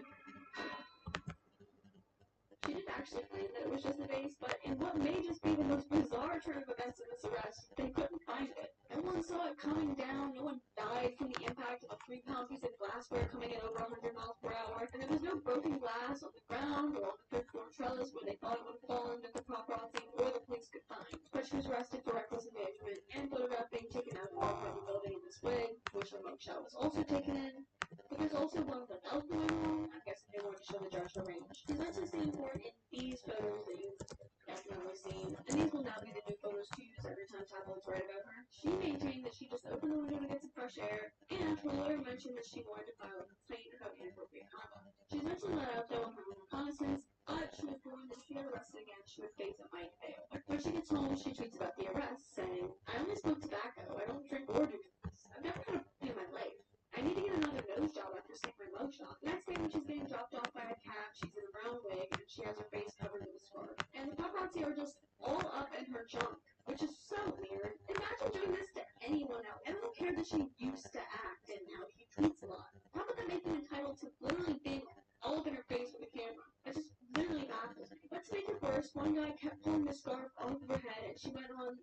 She didn't actually claim that it was just a vase, but in what may just be the most bizarre turn of events in this arrest, they couldn't find it. No one saw it coming down, no one died from the impact of a 3-pound piece of glassware coming in over 100 miles per hour, and there was no broken glass on the ground or on the third-floor trellis where they thought it would have fallen that the paparazzi or the police could find. But she was arrested for reckless endangerment and photographed being taken out of the apartment building in this wig, which her mugshot was also taken in. But there's also one thing else going on. I guess they wanted to show the judge her range. She's actually seen for it in these photos that you've definitely seen, and these will now be the new photos to use every time tabloids write about her. She maintained that she just opened the window to get some fresh air, and her lawyer mentioned that she wanted to file a complaint about inappropriate conduct. She's eventually let out though on her own reconnaissance, but she was warned that if she got arrested again, she would face a might fail. When she gets home, she tweets about the arrest, saying, "I only smoke tobacco. I don't drink or do drugs. I've never had a in my life. I need to get another nose job after seeing my mugshot." The next day when she's getting dropped off by a cab, she's in a brown wig and she has her face covered with a scarf. And the paparazzi are just all up in her junk, which is so weird. Imagine doing this to anyone else. I don't care that she used to act and now she tweets a lot. How about that make you entitled to literally being all up in her face with a camera? That just literally baffles me. But to make it worse, one guy kept pulling the scarf off of her head and she went on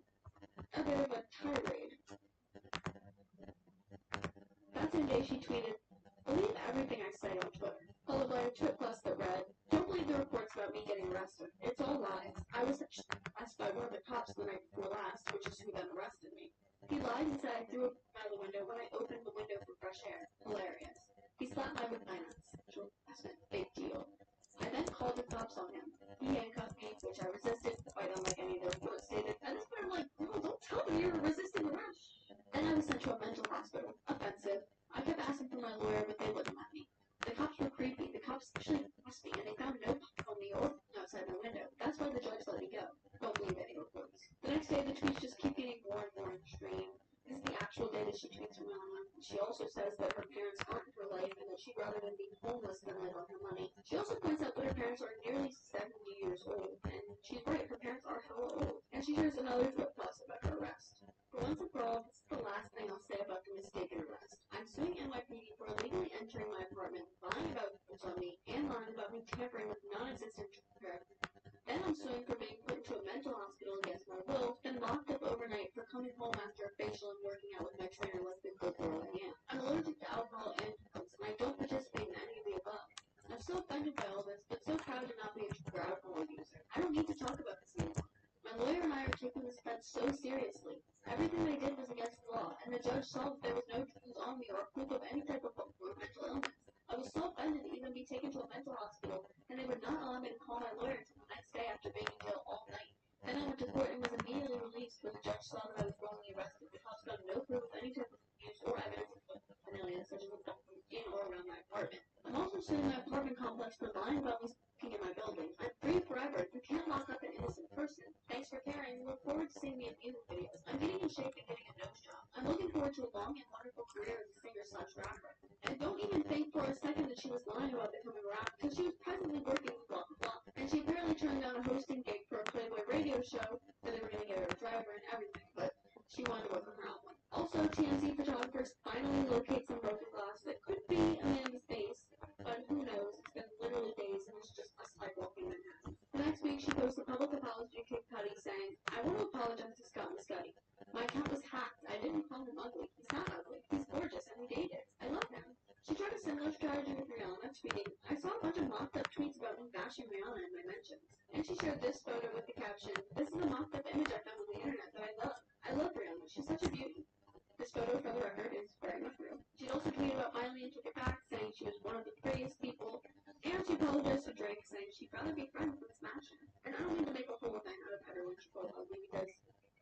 a bit of a tirade. That same day she tweeted, "Believe everything I say on Twitter," followed by a tweet plus that read, "Don't believe the reports about me getting arrested. It's all lies. I was..." fresh air. Hilarious. He slapped my vaginas. That's a big deal. I then called the cops on him. He handcuffed me, which I resisted, quite unlike any of those who stated. At this point, I'm like, no, don't tell me you're resisting arrest. Then I was sent to a mental hospital. Offensive. I kept asking for my lawyer, but they wouldn't let me. The cops were creepy. The cops actually asked me, and they found no mark on me or outside my window. That's why the judge let me go. Don't believe any reports. The next day, the tweets just keep getting more and more extreme. This is the actual day that she tweets from now on. She also says that her parents aren't in her life and that she'd rather than be homeless than live on her money. She also points out that her parents are nearly 70 years old, and she's right, her parents are hella old. And she shares another flip plus about her arrest. For once and for all, this is the last thing I'll say about the mistaken arrest. I'm suing NYPD for illegally entering my apartment, lying about what's on me, and lying about me tampering with non-existent hair. Then I'm suing for being put into a mental hospital against my will, then locked up overnight for coming home after a facial and working out with my trainer like the good girl I am. I'm allergic to alcohol and drugs, and I don't participate in any of the above. I'm so offended by all this, but so proud to not be a true alcohol abuser. I don't need to talk about this anymore. My lawyer and I are taking this offense so seriously. Everything they did was against the law, and the judge saw that there was no drugs on me or proof of any type of mental illness. I was so offended to even be taken to a mental hospital, and they would not allow me to call my lawyer until the next day after being in jail all night. Then I went to court and was immediately released, but the judge saw that I was wrongly arrested. The cops found no proof of any type of abuse or evidence of paraphernalia, such as a gun in or around my apartment. I'm also suing my apartment complex for lying about me speaking in my building. I'm free forever. You can't lock up an innocent person. Thanks for caring. Look forward to seeing me in music videos. I'm getting in shape and getting a nose job. I'm looking forward to a long and wonderful career as a singer/rapper. And don't even think for a second that she was lying about becoming a rapper, because she was presently working with blah blah blah. And she apparently turned down a hosting gig for a Playboy radio show where they were going to get her a driver and everything, but she wanted to work on her album. Also, TMZ photographers finally locate some broken glass that could be Amanda's face, but who knows? It's been literally days and it's just us like walking in now. The next week, she posts a public apology to Kid Cudi saying, I want to apologize to Scott Muscudi. My account was hacked. I didn't call him ugly. He's not ugly. He's gorgeous and we dated. I love him. She tried a similar strategy with Rihanna, tweeting, I saw a bunch of mocked up tweets about me bashing Rihanna in my mentions. And she shared this photo with the caption, this is a mocked up image I found on the internet that I love. I love Rihanna. She's such a beauty. This photo, for the record, is very much real. She also tweeted about Miley and took it back, saying she was one of the prettiest people. And she apologized to Drake, saying she'd rather be friends than smash him. And I don't mean to make a whole thing out of her when she called ugly, because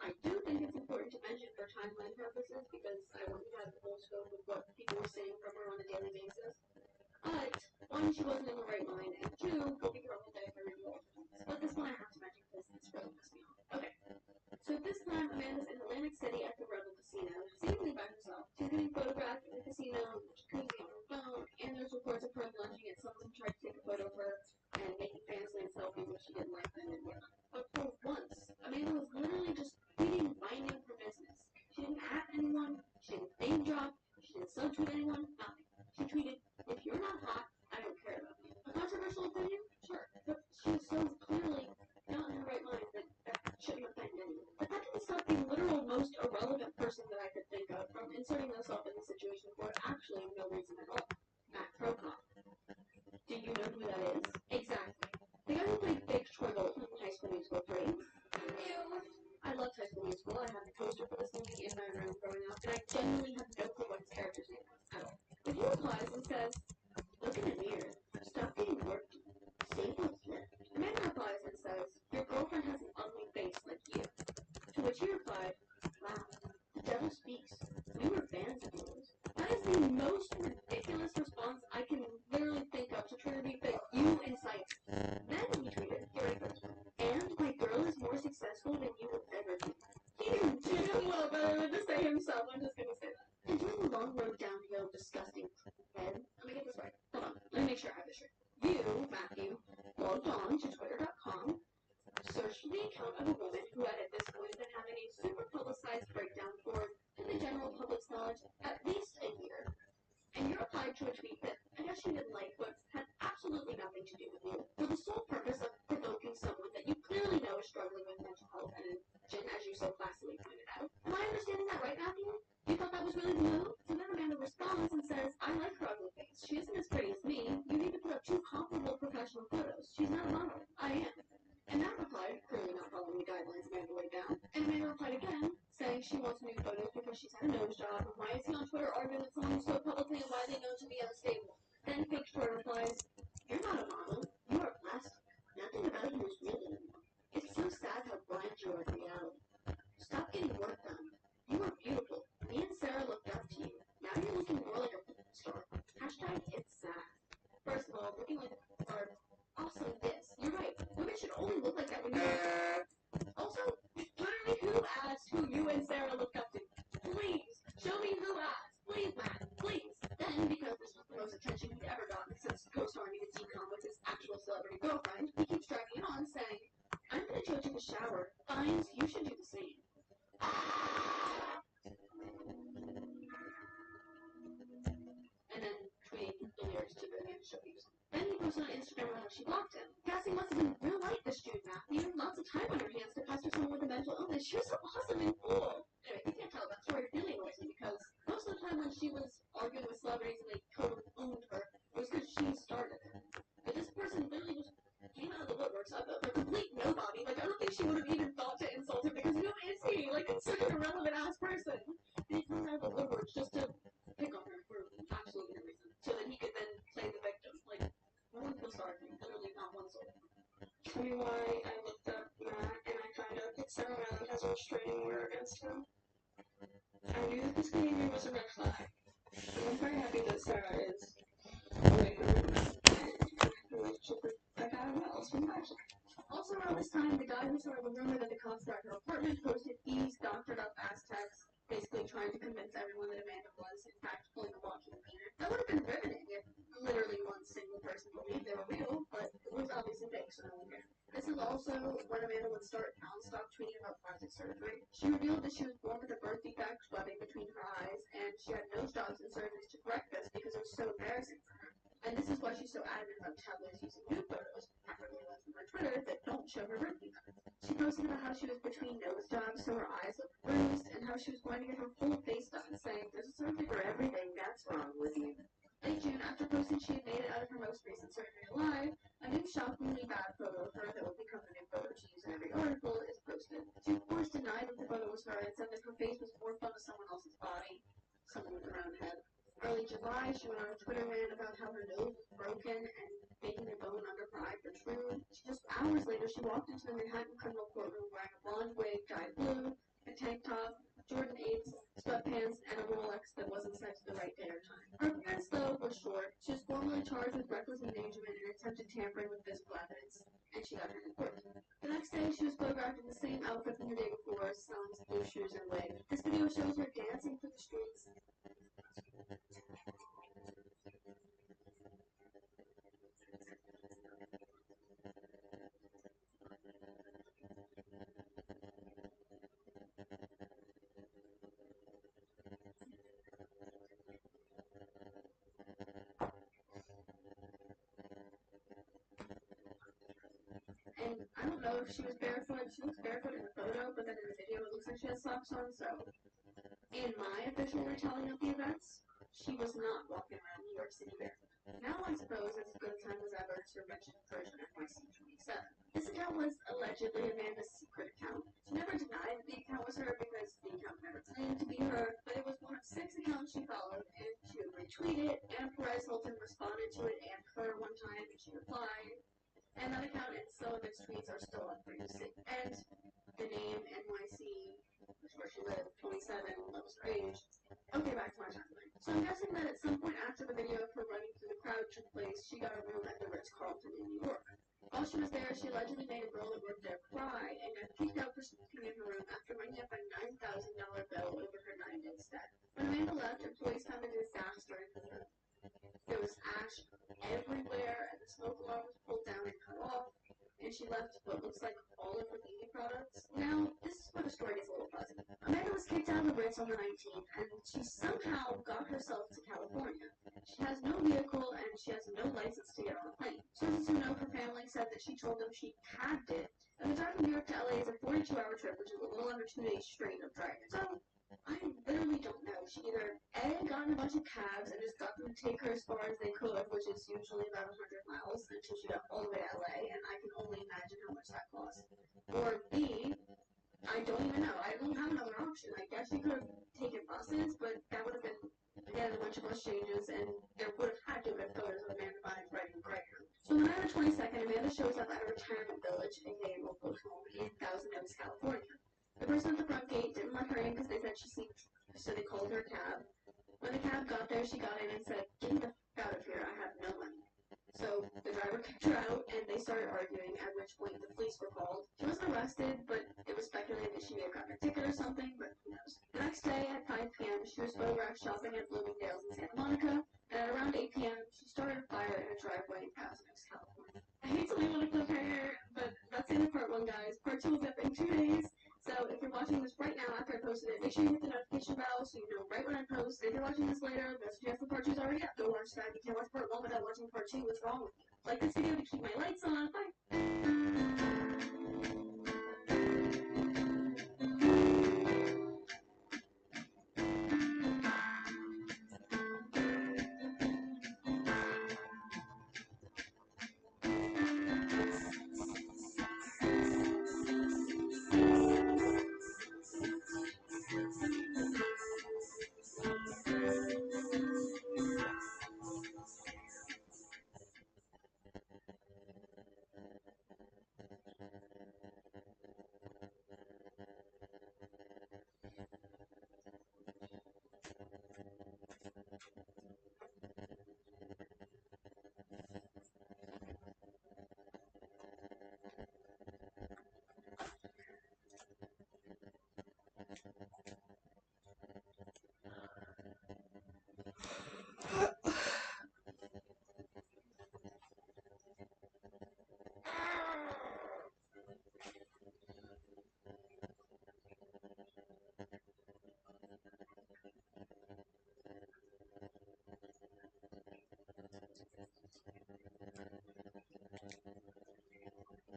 I do think it's important to mention for timeline purposes, because I want you to have the whole scope of what people were saying from her on a daily basis. But, one, she wasn't in the right mind, and two, go get your own diaper and all. But this one I have to mention because this really pissed me off. Okay. So this time, Amanda's in Atlantic City at the Rebel Casino, seemingly by herself. She's getting photographed in the casino, jacuzzi on her phone, and there's reports of her lunging at someone who tried to take a photo of her and making fancy selfies if she didn't like them and whatnot. But for once, Amanda was literally just tweeting, minding her business. She didn't at anyone, she didn't name drop, she didn't subtweet anyone, nothing. She tweeted, if you're not hot, I don't care about you. A controversial opinion? Sure. But she was so clearly not in her right mind that shouldn't offend anyone. But that didn't stop the literal most irrelevant person that I could think of from inserting themselves in the situation for actually no reason at all. Matt Prokop. Do you know who that is? Exactly. The guy who played Big Troy Bolton in High School Musical 3. Ew. I loved High School Musical. I had the poster for this movie in my room growing up, and I genuinely have no clue what his character's name was at all. But he replies and says, look in the mirror. Stop getting worked. Save what's left. Amanda replies and says, your girlfriend has an ugly face like you. To which he replied, wow, the devil speaks. We were fans of yours. That is the most ridiculous response I can literally think of to trigger me that you incite. Then he tweeted, get ready for this one. And my girl is more successful than you will ever be. He didn't do a little better than to say himself. I'm just gonna say that. Enjoying the long road downhill, disgusting head. Let me get this right. Hold on. Let me make sure I have this right. You, Matthew, logged on to Twitter.com, searched the account of a woman who had at this point been having a super publicized breakdown for, in the general public's knowledge, at least a year. And you replied to a tweet that I guess you didn't like, but had absolutely nothing to do with you, for the sole purpose of provoking someone that you clearly know is struggling with mental health and addiction, as you so classily pointed out. Am I understanding that right, Matthew? You thought that was really the move? So then Amanda responds and says, I like her ugly face. She isn't as pretty as me. You need to put up 2 comparable professional photos. She's not a model. I am. And Matt replied, clearly not following the guidelines Amanda laid down. And Amanda replied again, saying she wants new photos because she's had a nose job. And why is he on Twitter arguing with someone who's so public exactly why they know to be unstable. Then Fake Short replies, "You're not a model. You are plastic. Nothing about you is real anymore. It's so sad how blind you are to reality. Stop getting work done. You were beautiful. Me and Sarah looked up to you. Now you're looking more like a porn star. Hashtag it's sad." First of all, looking like or also this. You're right. Women should only look like that when you're also, literally who asked who you and Sarah looked up to? Please, show me who asked. Please, Matt. Please. Then, because this was the most attention he'd ever gotten since co-starring in a decom with his actual celebrity girlfriend, he keeps dragging it on, saying, "I'm gonna judge in the shower. Fines, you should do the same." And then tweeting the lyrics to the new show music. Then he posted on Instagram about how she blocked him. Cassie must have been real light this June, Matthew. Lots of time on your hands to pester someone with a mental illness. You're so awesome and cool. Anyway, you can't tell that story really annoys me because most of the time when she was arguing with celebrities and they totally owned her, it was because she started it. But this person literally just came out of the woodworks of a complete nobody. Like, I don't think she would have even thought to insult him because who is he? Like, it's such an irrelevant ass person. And he comes out of the woodworks just to pick on her for absolutely no reason. So that he could then play the victim. Like, no one feels sorry for you. Literally not one soul. Tell me why I looked up Matt and I found out that Sarah Malin has a restraining order against him. I knew that this behavior was a red flag. And I'm very happy that Sarah is away from him and in a relationship with a guy else from Bachelor. Also around this time, the guy who started the rumor that the cops were at her apartment posted these doctored up ass texts, basically trying to convince everyone that Amanda was, in fact, pulling a Joaquin Phoenix. That would have been riveting if literally one single person believed they were real, but it was obviously fake, so no one cared. This is also when Amanda would start non-stop tweeting about plastic surgery. She revealed that she was born with a birth defect webbing between her eyes, and she had nose jobs and surgeries to correct this because it was so embarrassing for her. And this is why she's so adamant about tabloids using nude photos, preferably ones from her Twitter, that don't show her birth defects. She posted about how she was between nose jobs so her eyes looked bruised, and how she was going to get her full face done, saying, "There's a surgery for everything that's wrong with you." Late June, after posting she had made it out of her most recent surgery alive, a new shockingly bad photo of her that will become the new photo to use in every article is posted. She of course denied that the photo was her and said that her face was more fun to someone else's body, someone with a round head. Early July, she went on a Twitter rant about how her nose was broken and making the bone under her eye protrude. Just hours later, she walked into the Manhattan criminal courtroom wearing a blonde wig dyed blue, a tank top, Jordan 8s, sweatpants, and a Rolex that wasn't set to the right day or time. Her appearance, though, was short. She was formally charged with reckless endangerment and attempted tampering with physical evidence, and she got her in court. The next day, she was photographed in the same outfit from the day before, selling blue shoes and wig. This video shows her dancing through the streets. And I don't know if she was barefoot. She looks barefoot in the photo, but then in the video it looks like she has socks on, so in my official retelling of the events, she was not walking around New York City barefoot. Now I suppose it's as good a time as ever to mention version NYC 27. This account was allegedly Amanda's secret account. She never denied that the account was her because the account never claimed to be her, but it was one of 6 accounts she followed, and she would retweet it, and Perez Hilton responded to it and her one time, and she replied. And that account and some of its tweets are still up for you to see. And the name NYC, which is where she lived, 27, that was her age. Okay, back to my timeline. So I'm guessing that at some point after the video of her running through the crowd took place, she got a room at the Ritz-Carlton in New York. While she was there, she allegedly made a girl that worked there cry and got kicked out for smoking in her room after running up a $9,000 bill over her 9-day stay. When Amanda left, employees found a disaster in the room. There was ash everywhere, and the smoke alarm was pulled down and cut off, and she left what looks like all of her beauty products. Now, this is where the story gets a little fuzzy. Amanda was kicked out of the Ritz on the 19th, and she somehow got herself to California. She has no vehicle, and she has no license to get on a plane. Sources who know her family said that she told them she cabbed it, and the drive from New York to LA is a 42-hour trip, which is a little under 2 days straight of driving. So, I literally don't know. She either A, got in a bunch of cabs and just got them to take her as far as they could, which is usually about 100 miles, until she got all the way to LA, and I can only imagine how much that cost. Or B, I don't even know. I don't have another option. I guess she could have taken buses, but that would have been, again, a bunch bunch of exchanges, and there would have had to have been photos of Amanda Bynes riding the Greyhound. So on November 22nd, Amanda shows up at a retirement village, aka local home, in Thousand Oaks, California. The person at the front gate didn't let her in because they said she seemed, so they called her a cab. When the cab got there, she got in and said, "Get me the f*** out of here, I have no money." So the driver kicked her out, and they started arguing, at which point the police were called. She wasn't arrested, but it was speculated that she may have gotten a ticket or something, but who knows. The next day at 5 p.m., she was photographed shopping at Bloomingdale's in Santa Monica, and at around 8 p.m., she started a fire in a driveway in Thousand Oaks, California. I hate to leave on a cliffhanger, but that's the end of part 1, guys. Part 2 will be up in 2 days. So if you're watching this right now after I posted it, make sure you hit the notification bell so you know right when I post. If you're watching this later, that's just the part 2's already up. Go watch that. You can't watch part 1 without watching part 2. What's wrong with you? Like this video to keep my lights on. Bye.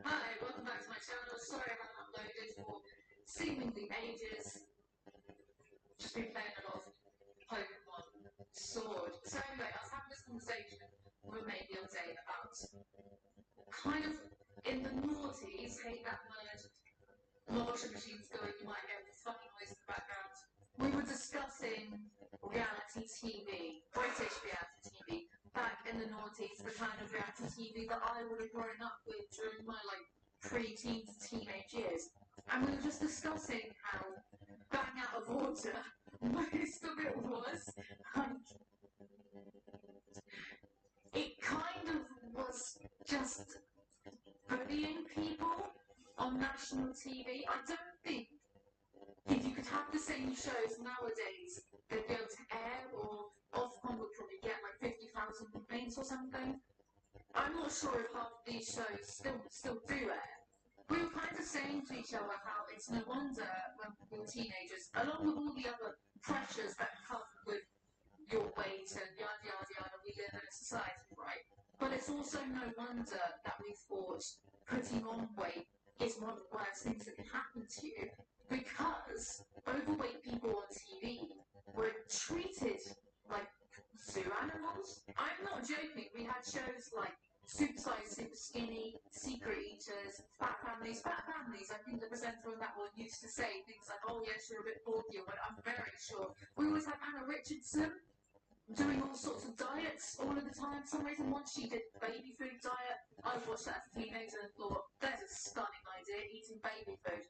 Hi, welcome back to my channel. Sorry I haven't uploaded for seemingly ages. Just been playing a lot of Pokemon Sword. So anyway, I was having this conversation with a mate the other day about kind of in the noughties, hate that word, washing machines going, you might hear this fucking noise in the background. We were discussing reality TV, British reality TV, back in the noughties, the kind of reality TV that I would have grown up with during my pre-teen to teenage years. And we were just discussing how bang out of order most of it was. It kind of was just bullying people on national TV. I don't think if you could have the same shows nowadays, they'd be able to air, or Ofcom would probably get 50,000 complaints or something. I'm not sure if half of these shows still do air. We were kind of saying to each other how it's no wonder when we were teenagers, along with all the other pressures that come with your weight and yada yada yada, we live in a society, right? But it's also no wonder that we thought putting on weight is one of the worst things that can happen to you, because overweight people on TV were treated like zoo animals. I'm not joking, we had shows like Super Size, Super Skinny, Secret Eaters, Fat Families. Fat Families, I think the presenter on that one used to say things like, "Oh yes, you're a bit bulky," but I'm very sure. We always had Anna Richardson doing all sorts of diets all of the time. For some reason, once she did baby food diet, I watched that as a teenager and thought, there's a stunning idea, eating baby food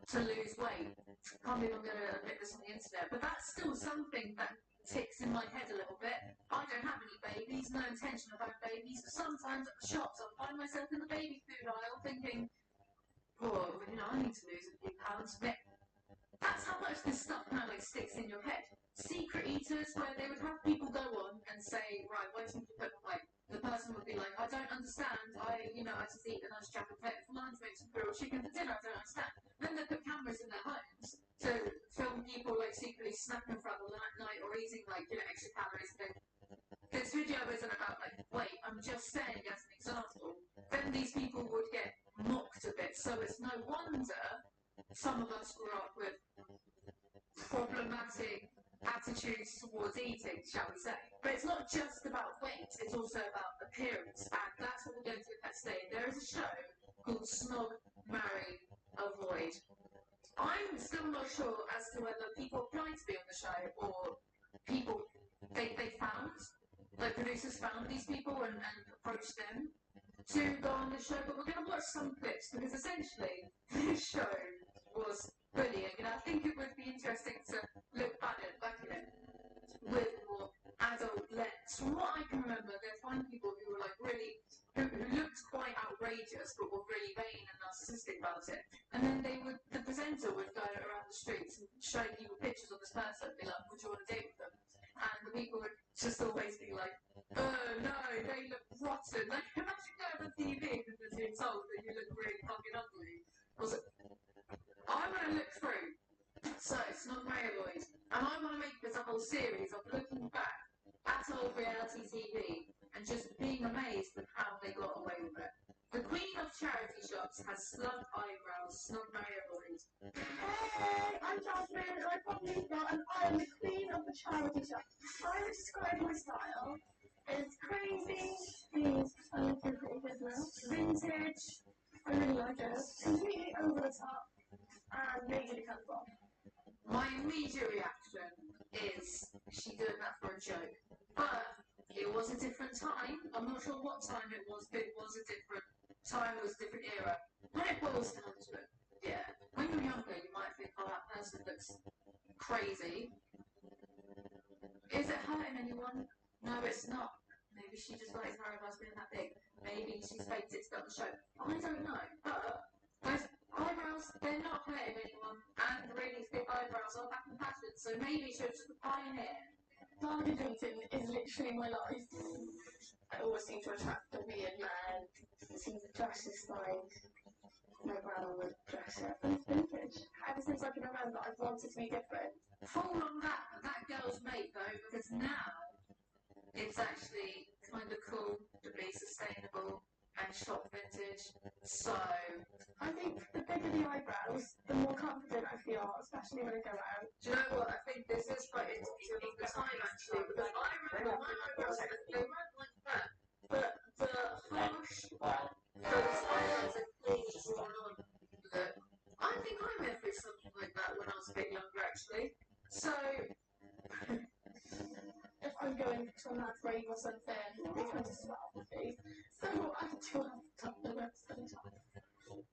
to lose weight. Can't believe I'm going to admit this on the internet, but that's still something that ticks in my head a little bit. I don't have any babies, no intention of having babies, but sometimes at the shops I'll find myself in the baby food aisle thinking, oh, I need to lose a few pounds. That's how much this stuff kind of sticks in your head. Secret Eaters, where they would have people go on and say, right, why don't you put the person would be like, I don't understand, I just eat a nice jacket potato for lunch, make some grilled chicken for dinner, I don't understand. Then they put cameras in their homes to film people secretly snacking throughout the night or eating extra calories. This video isn't about weight, I'm just saying as an example. Then these people would get mocked a bit, so it's no wonder some of us grew up with problematic attitudes towards eating, shall we say. But it's not just about weight, it's also about appearance, and that's what we're going to look at today. There is a show called Snog, Marry, Avoid. I'm still not sure as to whether people apply to be on the show or people they found, like producers found these people and approached them to go on the show. But we're going to watch some clips because essentially this show was brilliant. You know, I think it would be interesting to look back at it with more adult lens. From what I can remember, there's one people who were like really, who looked quite outrageous but were really vain and narcissistic about it. And then the presenter would go around the streets and show people pictures of this person and be like, would you want to date with them? And the people would just always be like, oh no, they look rotten. Like, imagine going on TV and being told that you look really fucking ugly. I want to look through. So, Snobberioid. And I want to make this a whole series of looking back at old reality TV and just being amazed at how they got away with it. The queen of charity shops has slugged eyebrows, Snobberioid. Hey, I'm Jasmine, and I'm from Newport, and I'm the queen of the charity shop. I would describe my style as crazy, please, I'm looking pretty good now, vintage, I really like it, completely over the top, and majorly colourful. My immediate reaction is she doing that for a joke. But it was a different time. I'm not sure what time it was, but it was a different time, it was a different era. When it boils down to it, yeah. When you're younger, you might think, oh, that person looks crazy. Is it hurting anyone? No, it's not. Maybe she just likes her eyebrows being that big. Maybe she's faked it to go on the show. I don't know. But those eyebrows, they're not hurting anyone. And really thick eyebrows are back in fashion. So maybe she'll just a pioneer. Validating is literally my life. I always seem to attract a weird man. He seems to dress just like my brother would dress it. But it's vintage. Ever since I can remember, I've wanted to be different. Fall on that girl's mate though, because now it's actually kind of cool to be sustainable and shop vintage. So I think the bigger the eyebrows, the more confident I feel, especially when I go out. do you know what? I think this is quite indicative of the time actually, because I remember my eyebrows, they weren't like that, but the harsh, those eyebrows are clearly drawn on look. I think I went through something like that when I was a bit younger actually. So if I'm going to a mad rave or something, they kind of swell the face. So I do have to top the rest sometimes.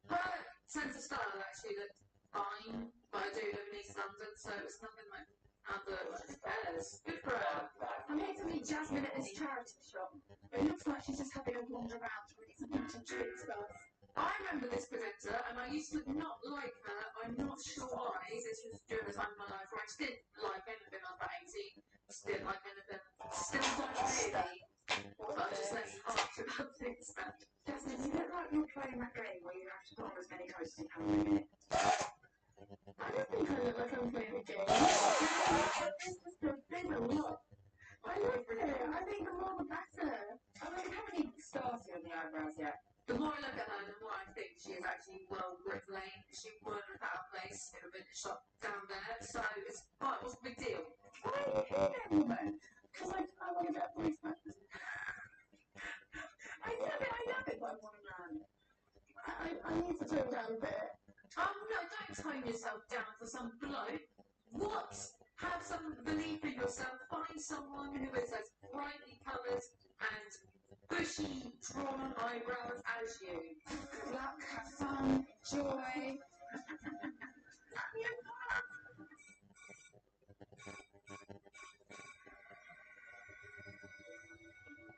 her sense of style actually looked fine, but I do live in East London, so it's nothing like other affairs. Good for her. I'm here to meet Jasmine at this charity shop. It looks like she's just having a wander around to read some vintage trick stuff. I remember this presenter, and I used to not like her. I'm not sure why. This was during the time of my life where I just didn't like anything. I was about 18. Just didn't like anything. Still don't really. But I'm just less harsh about things now. Jasmine, you look like you're playing that game where you have to put on as many coats as you can in a minute. I don't think I look like I'm playing a game. It's just a bigger look. I like it. I think the more the better. I mean, how many stars do you have in the eyebrows yet? The more I look at her, the more I think she is actually well bricklayed. She wouldn't have had a place in a vintage shop down there, so it's quite what's the big deal. Why are you here then? Because I want to get a boyfriend. I love it, but I want a man. I need to tone down a bit. Oh no, don't tone yourself down for some bloke. What? Have some belief in yourself. Find someone who is as brightly coloured and bushy, drawn eyebrows as you. Good luck, have fun, joy.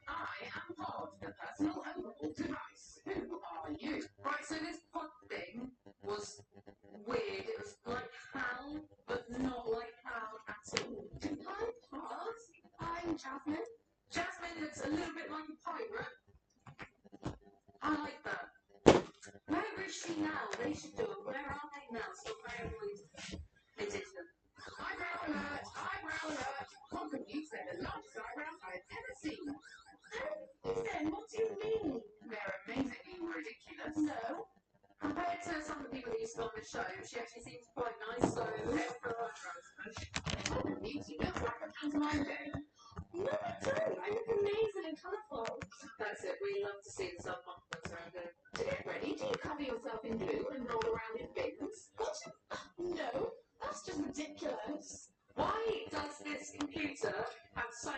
I am Pod, the personal overall device. Who are you? Right, so this pod thing was weird. It was like Hal, but not like Hal at all. Hi, Pod. I'm Jasmine. Jasmine looks a little bit like a pirate. I like that. Where is she now? They should do it. Where are they now? So where edition. Eyebrow alert! Eyebrow alert! What could you say? The largest eyebrows I've ever seen. Then what do you mean? They're amazingly ridiculous. No. Compared to some of the people that used to go on the show, she actually seems quite nice, so let's go on. Oh, you look like a pantomime game. No, I don't. I look amazing and colourful. That's it. We love to see the self-confidence around here. To get ready, do you cover yourself in glue and roll around in bins? What? No, that's just ridiculous. Why does this computer have so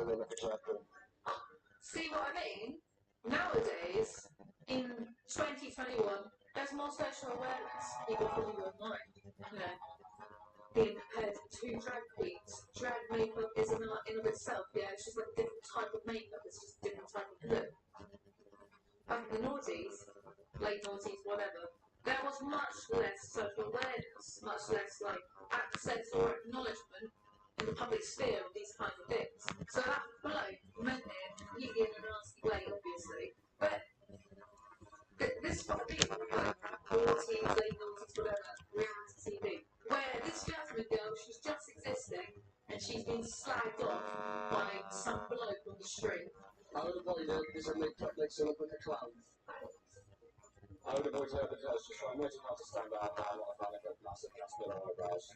So we'll look at your apple. See what I mean? Nowadays, in 2021, there's more social awareness. People fully online. You know, being compared to drag queens. Drag makeup is an art in of itself. Yeah, it's just like a different type of makeup. It's just a different type of look. Back in the noughties, late noughties, whatever, there was much less social awareness, much less like access or acknowledgement in the public sphere of these kinds of things. So that bloke meant it completely in a nasty way, obviously. But this is what I mean, like noughties, late noughties, whatever, reality TV, where this Jasmine girl, she's just existing and she's been slagged off by some bloke on the street. I would avoid this and make public so look like a clown. I would avoid her because she's trying way too hard to stand out and I'm not a fan of her massive casket on eyebrows.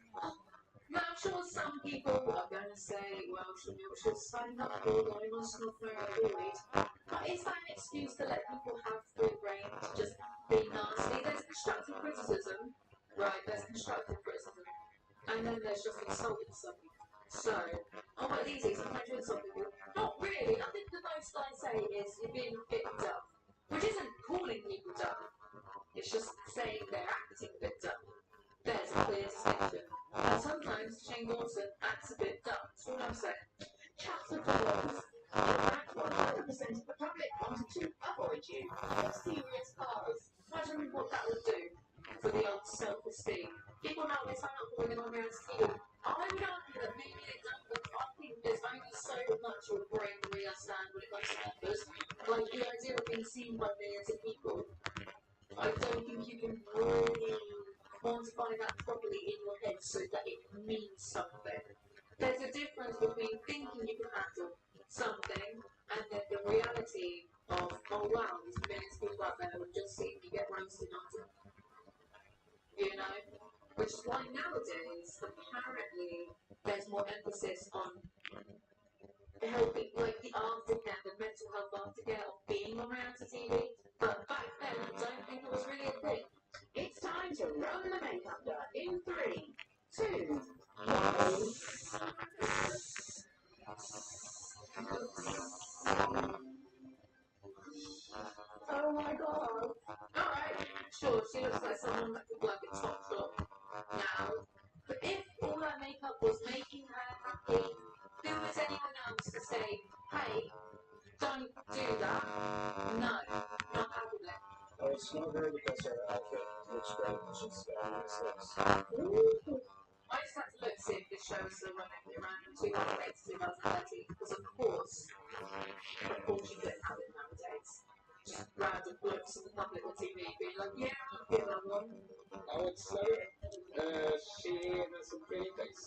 Now, I'm sure some people are going to say, well, she knew what she was signing up for, going on snuff for a void. But is that an excuse to let people have free reign to just be nasty? There's constructive criticism, right? There's constructive criticism. And then there's just insulting something. So, on one of these days, I'm trying to insult people. Not really. I think the most I say is you're being a bit dumb. Which isn't calling people dumb. It's just saying they're acting a bit dumb. There's a clear distinction. And sometimes Shane Dawson acts a bit dumb. That's all I'm saying. Chapter 4. In fact, 100% of the public wanted to avoid you for serious cause. Imagine what that would do for the old self-esteem. People now they sign up for women on reality TV. I would argue that maybe they don't, but I think there's only so much your brain will understand when it comes to numbers. Like the idea of being seen by millions of people. I don't think you can really quantify that properly in your head so that it means something. There's a difference between thinking you can handle something and then the reality of, oh wow, there's millions of people out there who just see me get roasted on it. You know? Which is why nowadays, apparently, there's more emphasis on helping, like the aftercare, the mental health aftercare of being on reality TV. But back then, I don't think it was really a thing. It's time to run the makeup gun in 3, 2, 1. Oh my god. Alright, sure, she looks like someone that could work at Topshop now. But if all that makeup was making her happy, who was anyone else to say, hey, don't do that? No, not having it. Oh, it's not her because her outfit looks great and she's useless. I just had to look to see if this show is still running around 2008 to 2013 because of course you couldn't have it nowadays. Just random blokes in the public on TV being like, yeah, I'll get that one. I would say she has a pretty face.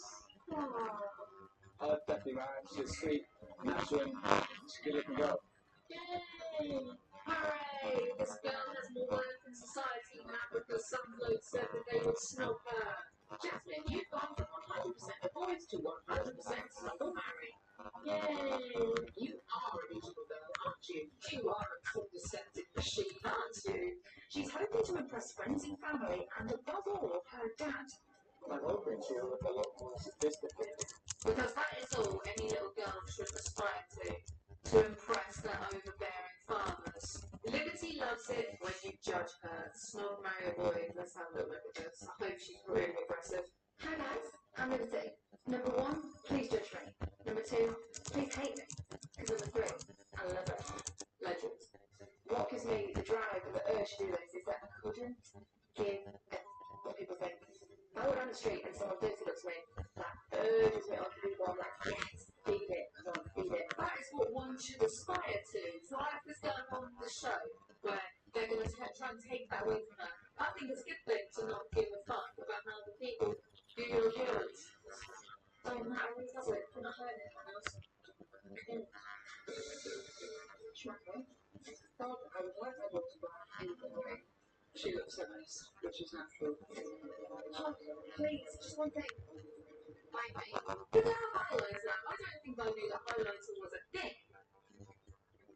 Definitely right. She's sweet, natural, she's good looking girl. Yay! Hooray! This girl has more worth in society now because some bloke said that they would snog her. Jasmine, you've gone from 100% avoid to 100% snuggle marry. Yay! You are a beautiful girl, aren't you? You are a condescending machine, aren't you? She's hoping to impress friends and family, and above all, her dad. I'm hoping she will look a lot more sophisticated. Because that is all any little girl should aspire to impress their overbearing fathers. Liberty loves it when you judge her. Snog marry a boy. Let's have a look at this. I hope she's really aggressive. Hi guys, I'm Liberty. Number 1, please judge me. Number 2, please hate me. Because number 3, I love it. Legend. What gives me the drive and the urge to do this is that I couldn't give a what people think. If I were on the street and someone dirty looks at me, that urges me on to do more like, yes, feed it, come on, feed it. That is what one should aspire to. So I have this girl on the show where they're going to try and take that away from her. I think it's a good thing to not give a fuck about how the people do your appearance. Don't matter who does it. You're not hurting anyone else. Schmackle. God, I would like my daughter to buy anything away. She looks so nice, which is natural. Oh, please, just one thing. Bye. Did they have highlights now? I don't think I knew that highlighter was a thing.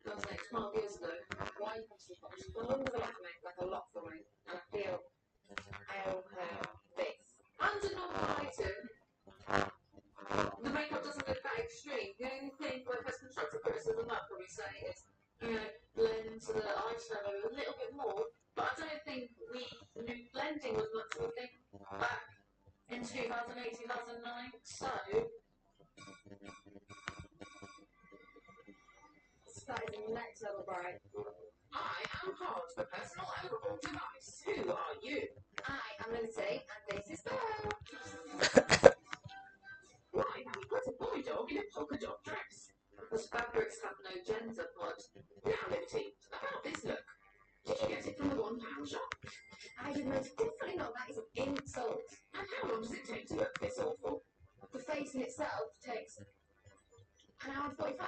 That was like 12 years ago. Why you come to the long of like a lot for me, and I feel I owe her this. Under normal item, the makeup doesn't look that extreme. The only thing, like, as into the eyeshadow a little bit more, but I don't think we knew blending was much of a thing back in 2008, 2009. So, That is next level bright. I am Pod, the personal overhaul device. Who are you? I am Lindsay, and this is Belle. Why have you put a boy dog in a polka dot dress? Because fabrics have no gender, Pod. Now, Liberty, about this look. Did you get it from the £1 shop? I did most definitely not. That is an insult. And how long does it take to look this awful? The face in itself takes an hour and 45.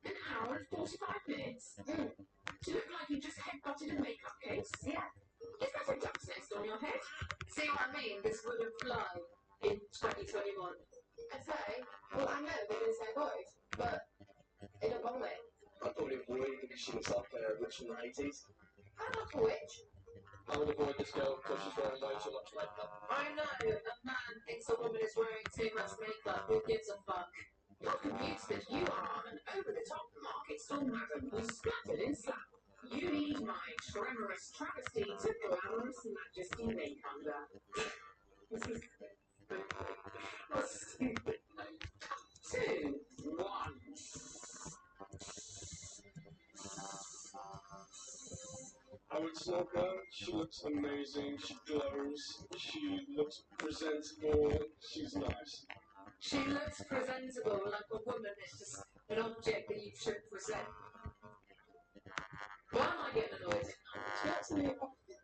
An hour and 45 minutes? To look like you just headbutted a makeup case? Yeah. Is that a duck's nest on your head? See what I mean? This wouldn't fly in 2021. I'd say, well, I know they're going to say boys, but it don't bother me. I thought it would because she looks like a witch from the 80s. I'm not a witch. I would avoid this girl because she's wearing way too much makeup. I know, a man thinks a woman is wearing too much makeup. Who gives a fuck? You're convinced that you are an over-the-top market stall madam who's splattered in slap. You need my tremorous travesty to glamorous majesty make under. What's stupid? 2, 1. I would stalk her. She looks amazing. She glows. She looks presentable. She's nice. She looks presentable, like a woman is just an object that you should present. Why am I getting annoyed? She actually it's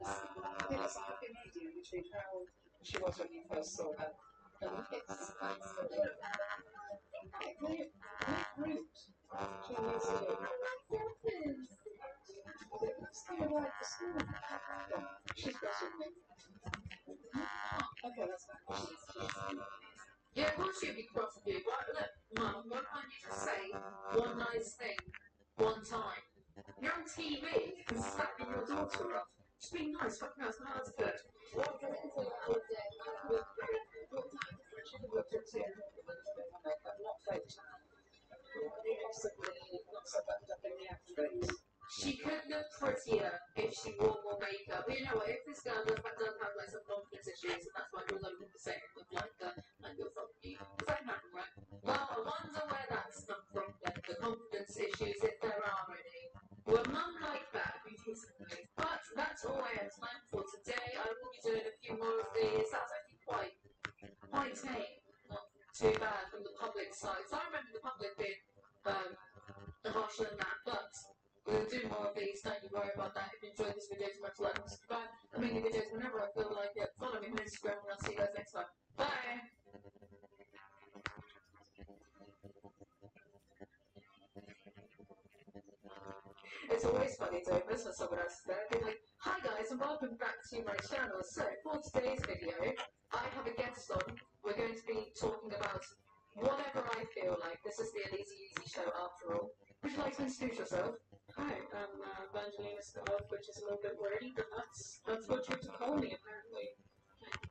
like a medium between how she was when you first saw her and it's really rude. She needs to do still like the school. She's better than me. Okay, that's fine. Yeah, of course she'd be cross with you. But look, Mum, why can't you just say one nice thing, one time? You're on TV, slapping your daughter off. Just be nice, fucking nice, no, that's good. Well, because it's a lot of day. Not fake tan. Possibly not so wrapped up in the outfit. She could look prettier if she wore more makeup. But you know what, if this girl does have like some confidence issues, and that's why we're going to say it with like you're from you. Does that happen, right? Well, I wonder where that's come from, like the confidence issues, if there are any. Well, mum like that, but that's all I have time for today. I will be doing a few more of these. That's actually quite tame. Not too bad from the public side. So I remember the public being harsher than that, but we'll do more of these. Don't you worry about that. If you enjoyed this video too much, like and subscribe. I make new videos whenever I feel like it. Follow me on Instagram, and I'll see you guys next time. Bye. It's always funny doing this when someone else is there. They're like, hi guys, and welcome back to my channel. So, for today's video, I have a guest on. We're going to be talking about whatever I feel like. This is the Easy show after all. Would you like to introduce yourself? Hi, I'm Evangelina Scott, which is a little bit wordy, but that's what you're to call me, apparently.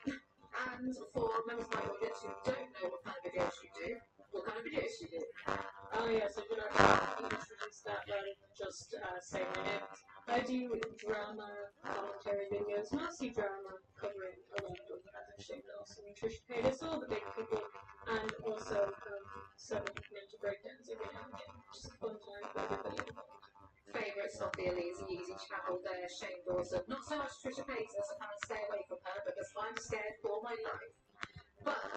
And for members of my audience who don't know what kind of videos you do, what kind of videos you do? Oh yes, I should actually introduce that rather than just say my name. I do drama, commentary videos, mostly drama, covering a lot of shame loss and nutrition haters, all the big people, and also some ninja breakdowns every now and again. Just a fun time for everybody involved. Favourites of the Easy channel there, Shane Dawson. Not so much Trisha Paytas, I kind of stay away from her because I'm scared for my life. But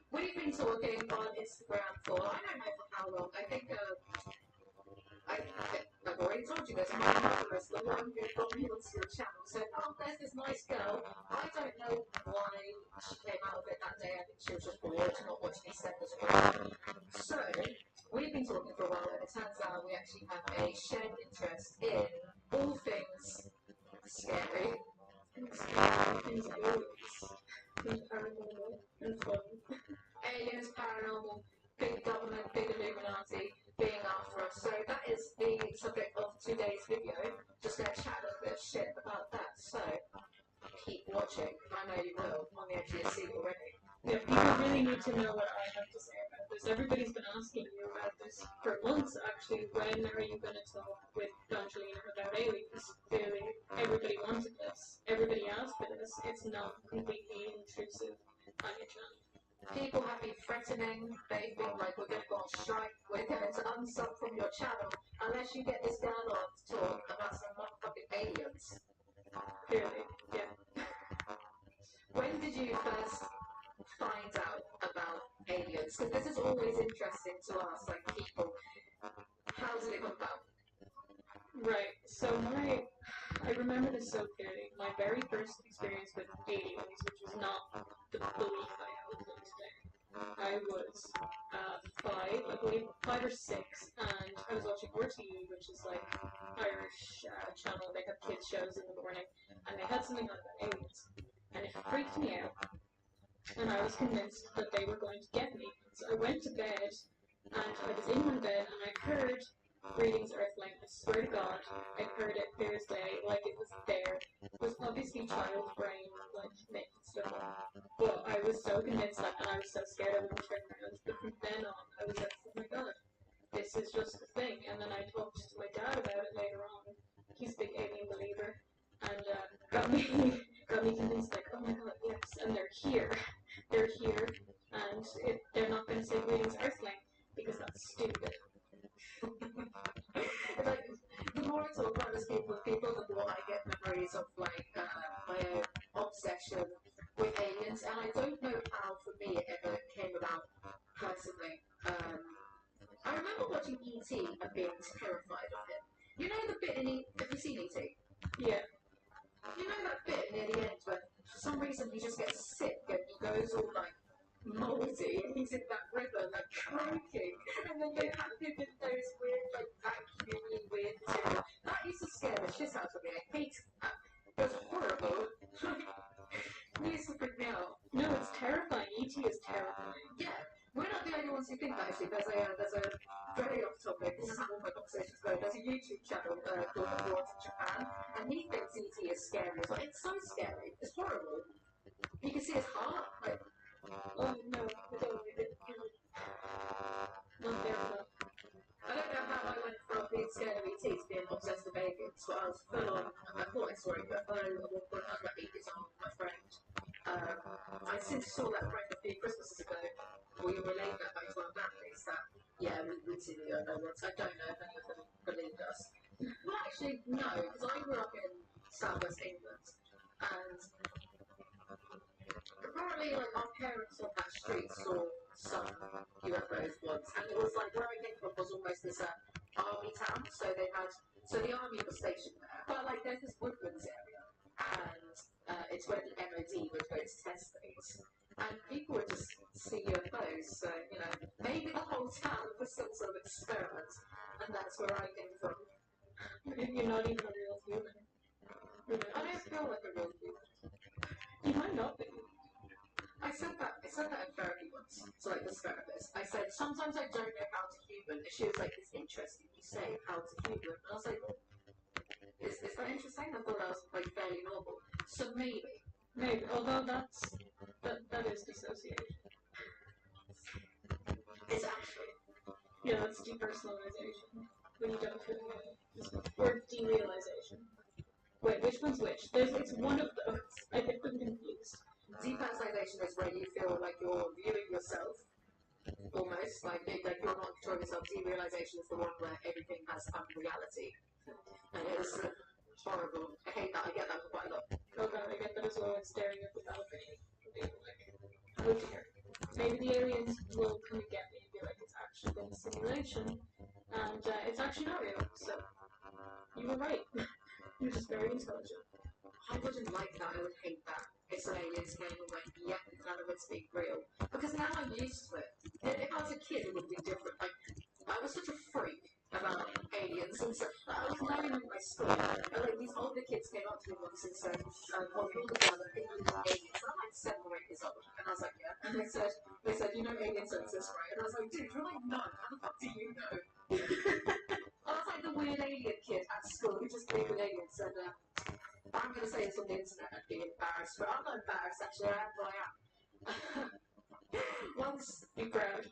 we've been talking on Instagram for I don't know for how long. I think I've already told you this. My mother is the one who got me onto your channel. So there's this nice girl. I don't know why she came out of it that day. I think she was just bored, not watching me send this one. So we've been talking for a while, and it turns out we actually have a shared interest in all things scary. Things like always. Things paranormal and fun. Aliens, paranormal, big government, big Illuminati being after us. So that is the subject of today's video. Just going to chat a little bit of shit about that. So keep watching. I know you will. On the edge of your seat already. Yeah, people really need to know what I have to say about this. Everybody's been asking you about this for months, actually. When are you going to talk with Angelina about aliens. Clearly, everybody wanted this. Everybody asked for this. It's not completely intrusive on your channel. People have been threatening. They've been like, we're going to go on strike. We're going to unsub from your channel unless you get this girl on to talk about some motherfucking aliens. Clearly, yeah. When did you first find out about aliens? Because this is always interesting to us, like people. How did it come about? Right. So I remember this so clearly. My very first experience with aliens, which was not the belief I held them today. I was 5 or 6, and I was watching RTE, which is like Irish channel. They have kids shows in the morning, and they had something on about aliens, and it freaked me out. And I was convinced that they were going to get me. So I went to bed, and I was in my bed, and I heard "Greetings, Earthling." I swear to God, I heard it clear as day, like it was there. It was obviously child brain, like making stuff up. But I was so convinced that, and I was so scared I wouldn't turn around. But from then on, I was like, oh my God, this is just a thing. And then I talked to my dad about it later on. He's a big alien believer, and got me convinced, like, oh my God, yes, and they're here. They're here, and they're not going to say "Greetings, Earthling," because that's stupid. Like, the more I talk about this with people, the more I get memories of like my own obsession with aliens, and I don't know how for me it ever came about personally. I remember watching E.T. and being terrified of him. You know the bit in have you seen E.T.? Yeah. You know that bit near the end where for some reason he just gets sick and he goes all like moldy and he's in that river like croaking, and then they have him in those weird like vacuuming weird material. That used to scare the shit out of me. I hated that. It was horrible. It used to freak me out. No, it's terrifying. E.T. is terrifying. Yeah, we're not the only ones who think that. Actually, there's a very off topic. This is how all my conversations go. There's a YouTube channel called Abroad in Japan, and he thinks ET is scary. It's like, it's so scary. It's horrible. You can see his heart. Like, oh no, I don't like it. Not there enough. I don't know how I went from being scared of ET to being obsessed with aliens. So I was full on. I thought I saw it, but I was about 8 years old with my friend. I since saw that friend a few Christmases ago. We relate that back to our families. That yeah, we'd seen the other ones. I don't know if any of them believed us. Well, actually, no, because I grew up in southwest England, and apparently, like our parents on that street saw some UFOs once, and it was like where I came from was almost this army town, so they had the army was stationed there, but like there's this woodlands area, and it's where the MOD would go to test things, and people would just see UFOs. So you know, maybe the whole town was some sort of experiment, and that's where I came from. You're not even a real human. I don't feel like a real human. You might not be. I said that in therapy once to like this therapist. I said, sometimes I don't know how to human. And she was like, it's interesting you say how to human. And I was like, is that interesting? I thought that was like fairly normal. So maybe. Maybe, although that is dissociation. It's actually. Yeah, that's depersonalization. When you don't feel good. Or derealization. Wait, which one's which? It's one of those. I get them confused. Depersonalization is where you feel like you're viewing yourself, almost like you're not controlling yourself. Derealization is the one where everything has reality, and it's horrible. I hate that. I get that quite a lot. Oh god, I get that as well. It's staring at the balcony, being like, oh dear. Maybe the aliens will come and get me and be like, it's actually been a simulation, and it's actually not real. So you were right. You're just very intelligent. I wouldn't like that. I would hate that. If some aliens came and went, yep, none of it's being real. Because now I'm used to it. If I was a kid, it would be different. Like, I was such a freak about aliens and stuff. I was learning in my school, and like these older kids came up to me once and said, well, you're the one that thinks aliens. I'm like 7 or 8 years old, and I was like, yeah. And they said, you know aliens don't exist, right? And I was like, dude, you're like, no, how the fuck do you know? I was like the weird alien kid at school who just believed in aliens, and I'm going to say this on the internet and be embarrassed, but I'm not embarrassed actually, I am who I am. Once, Be proud.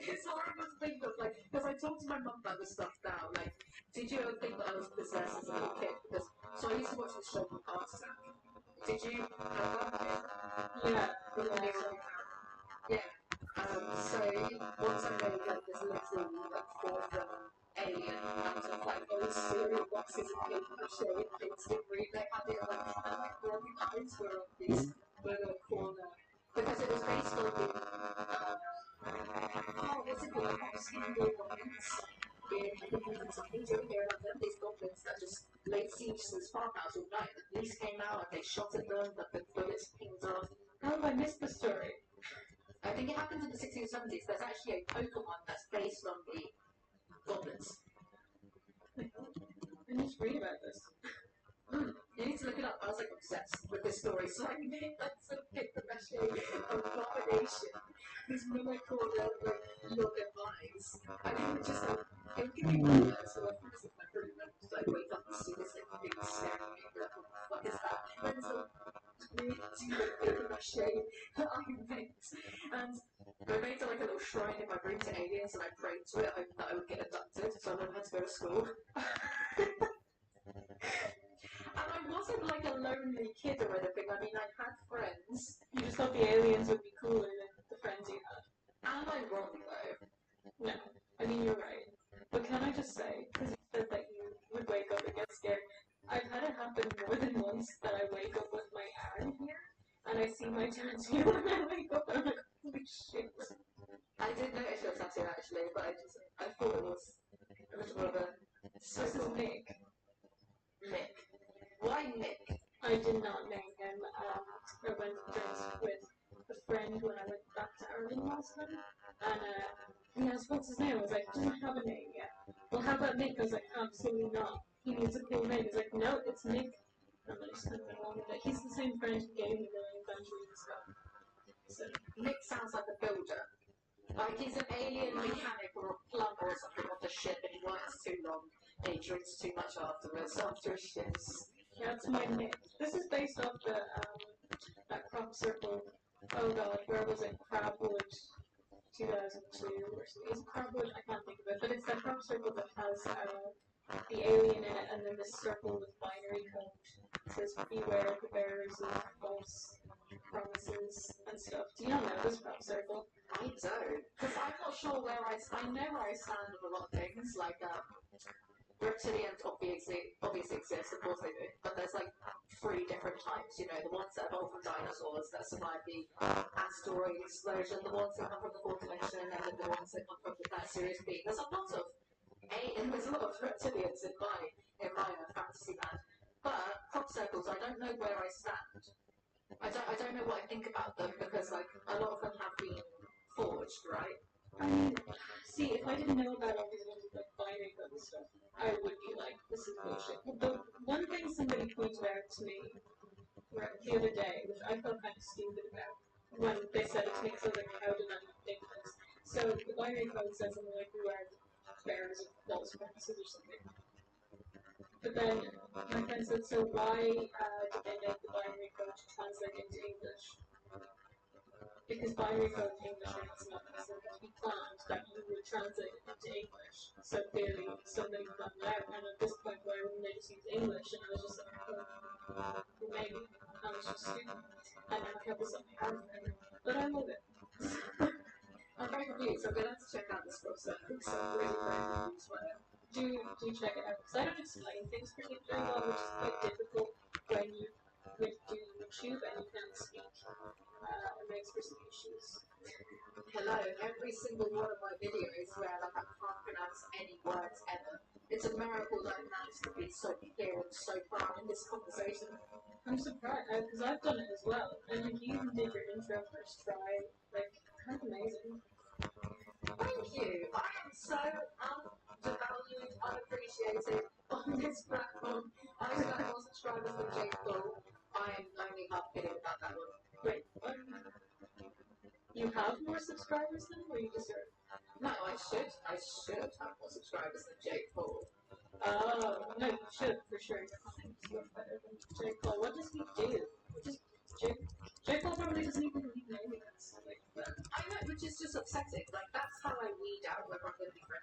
it's horrible to think of, like, because I talk to my mum about this stuff now, like, Did you ever think that I was possessed as a little kid? Because so I used to watch the show called Artisan. Did you know that? Yeah. With the Neil Yeah. So once I know that there's literally like 4 alien out of like those cereal boxes and paper mache and things didn't read, they had it like and like broken eyes were on these little corner because it was based on the what's it called? Hopskinville goblins. In the 1970s, you hear about them, these goblins that just laid siege to this farmhouse all night. The police came out and they shot at them, but the bullets pinged off. How have I missed the story? I think it happens in the 60s and 70s. There's actually a Pokemon that's based on the goblins. I need to read about this. You need to look it up. I was like obsessed with this story, so I made like some paper mache abomination. These mimic all their eyes. I didn't just like it would give me nightmares, so I think it's my room and just like wake up and see this like big staring at me and be like, what the fuck is that? And so really do paper mache that I made. And I made like a little shrine in my room to aliens and I prayed to it, hoping that I would get abducted so I wouldn't have to go to school. And I wasn't like a lonely kid or anything. I mean, I had friends. You just thought the aliens would be cooler than the friends you had. Am I wrong though? No. I mean, you're right. But can I just say, because you said that you would wake up and get scared, I've had it happen more than once that I wake up with my arm here, and I see my tattoo when I wake up, and I'm like, holy shit. I did notice your tattoo actually, but I thought it was a little bit of a... So this is Nick. Nick. Why Nick? I did not name him. I went to drinks with a friend when I went back to Ireland last time, and he asked, what's his name? I was like, doesn't have a name yet. Well, how about Nick? I was like, absolutely not. He needs a cool name. He's like, no, it's Nick. And I just kind of went along with it. He's the same friend who gave me the inventory and stuff. So, Nick sounds like a builder. Like he's an alien mechanic or a plumber or something off the ship and he works too long and he drinks too much afterwards after his shifts. that's my Nick. This is based off the, that crop circle. Oh god, where was it? Crabwood 2002 or something. Is it Crabwood? I can't think of it. But it's that crop circle that has the alien in it and then this circle with binary code. It says, beware the bearers of false promises and stuff. Do you not know this crop circle? I don't. Because I'm not sure where I know where I stand with a lot of things. Like, reptilians obviously exist, of course they do. But there's like 3 different types, you know, the ones that evolved from dinosaurs that survived the asteroid explosion, the ones that come from the 4th dimension, and then the ones that come from the Planet Sirius B. There's a lot of reptilians in my fantasy land. But crop circles, I don't know where I stand. I don't know what I think about them because like a lot of them have been forged, right? I mean, see, if I didn't know about all these ones with like binary code and stuff, I would be like, this is bullshit. But the one thing somebody pointed out to me the other day, which I felt kind of stupid about, when they said it to me, because I was like, how did I not think this? So the binary code says something like, we are bearers of false promises or something. But then my friend said, so why did they make the binary code to translate into English? Because binary code in English is not necessarily to be planned that you would translate it into English. So clearly somebody planned it out, and at this point why wouldn't they just use English? And I was just like, well, maybe. I was just stupid. And I kept this on my head forever. But I love it. I'm very confused. I'm going to have to check out this book set because I'm really very confused by it. Do check it out, because I don't explain things particularly well, which is quite difficult when you do YouTube and you can't speak. It makes for some issues. Hello, every single one of my videos where like I can't pronounce any words ever. It's a miracle that I managed to be so clear and so calm in this conversation. I'm surprised, because I've done it as well, and like, you even did your intro first try, like, kind of amazing. Thank you. I am so undervalued, unappreciated on this platform. I should have more subscribers than Jake Paul. I'm only half kidding about that one. Wait, what? You have more subscribers than him, or you deserve? No, I should have more subscribers than Jake Paul. Oh, no, you should, for sure. You're better than Jake Paul. What does he do? Jake Paul probably doesn't even leave anything. I know, which is just upsetting. Like, that's how I weed out whether I'm going to be friends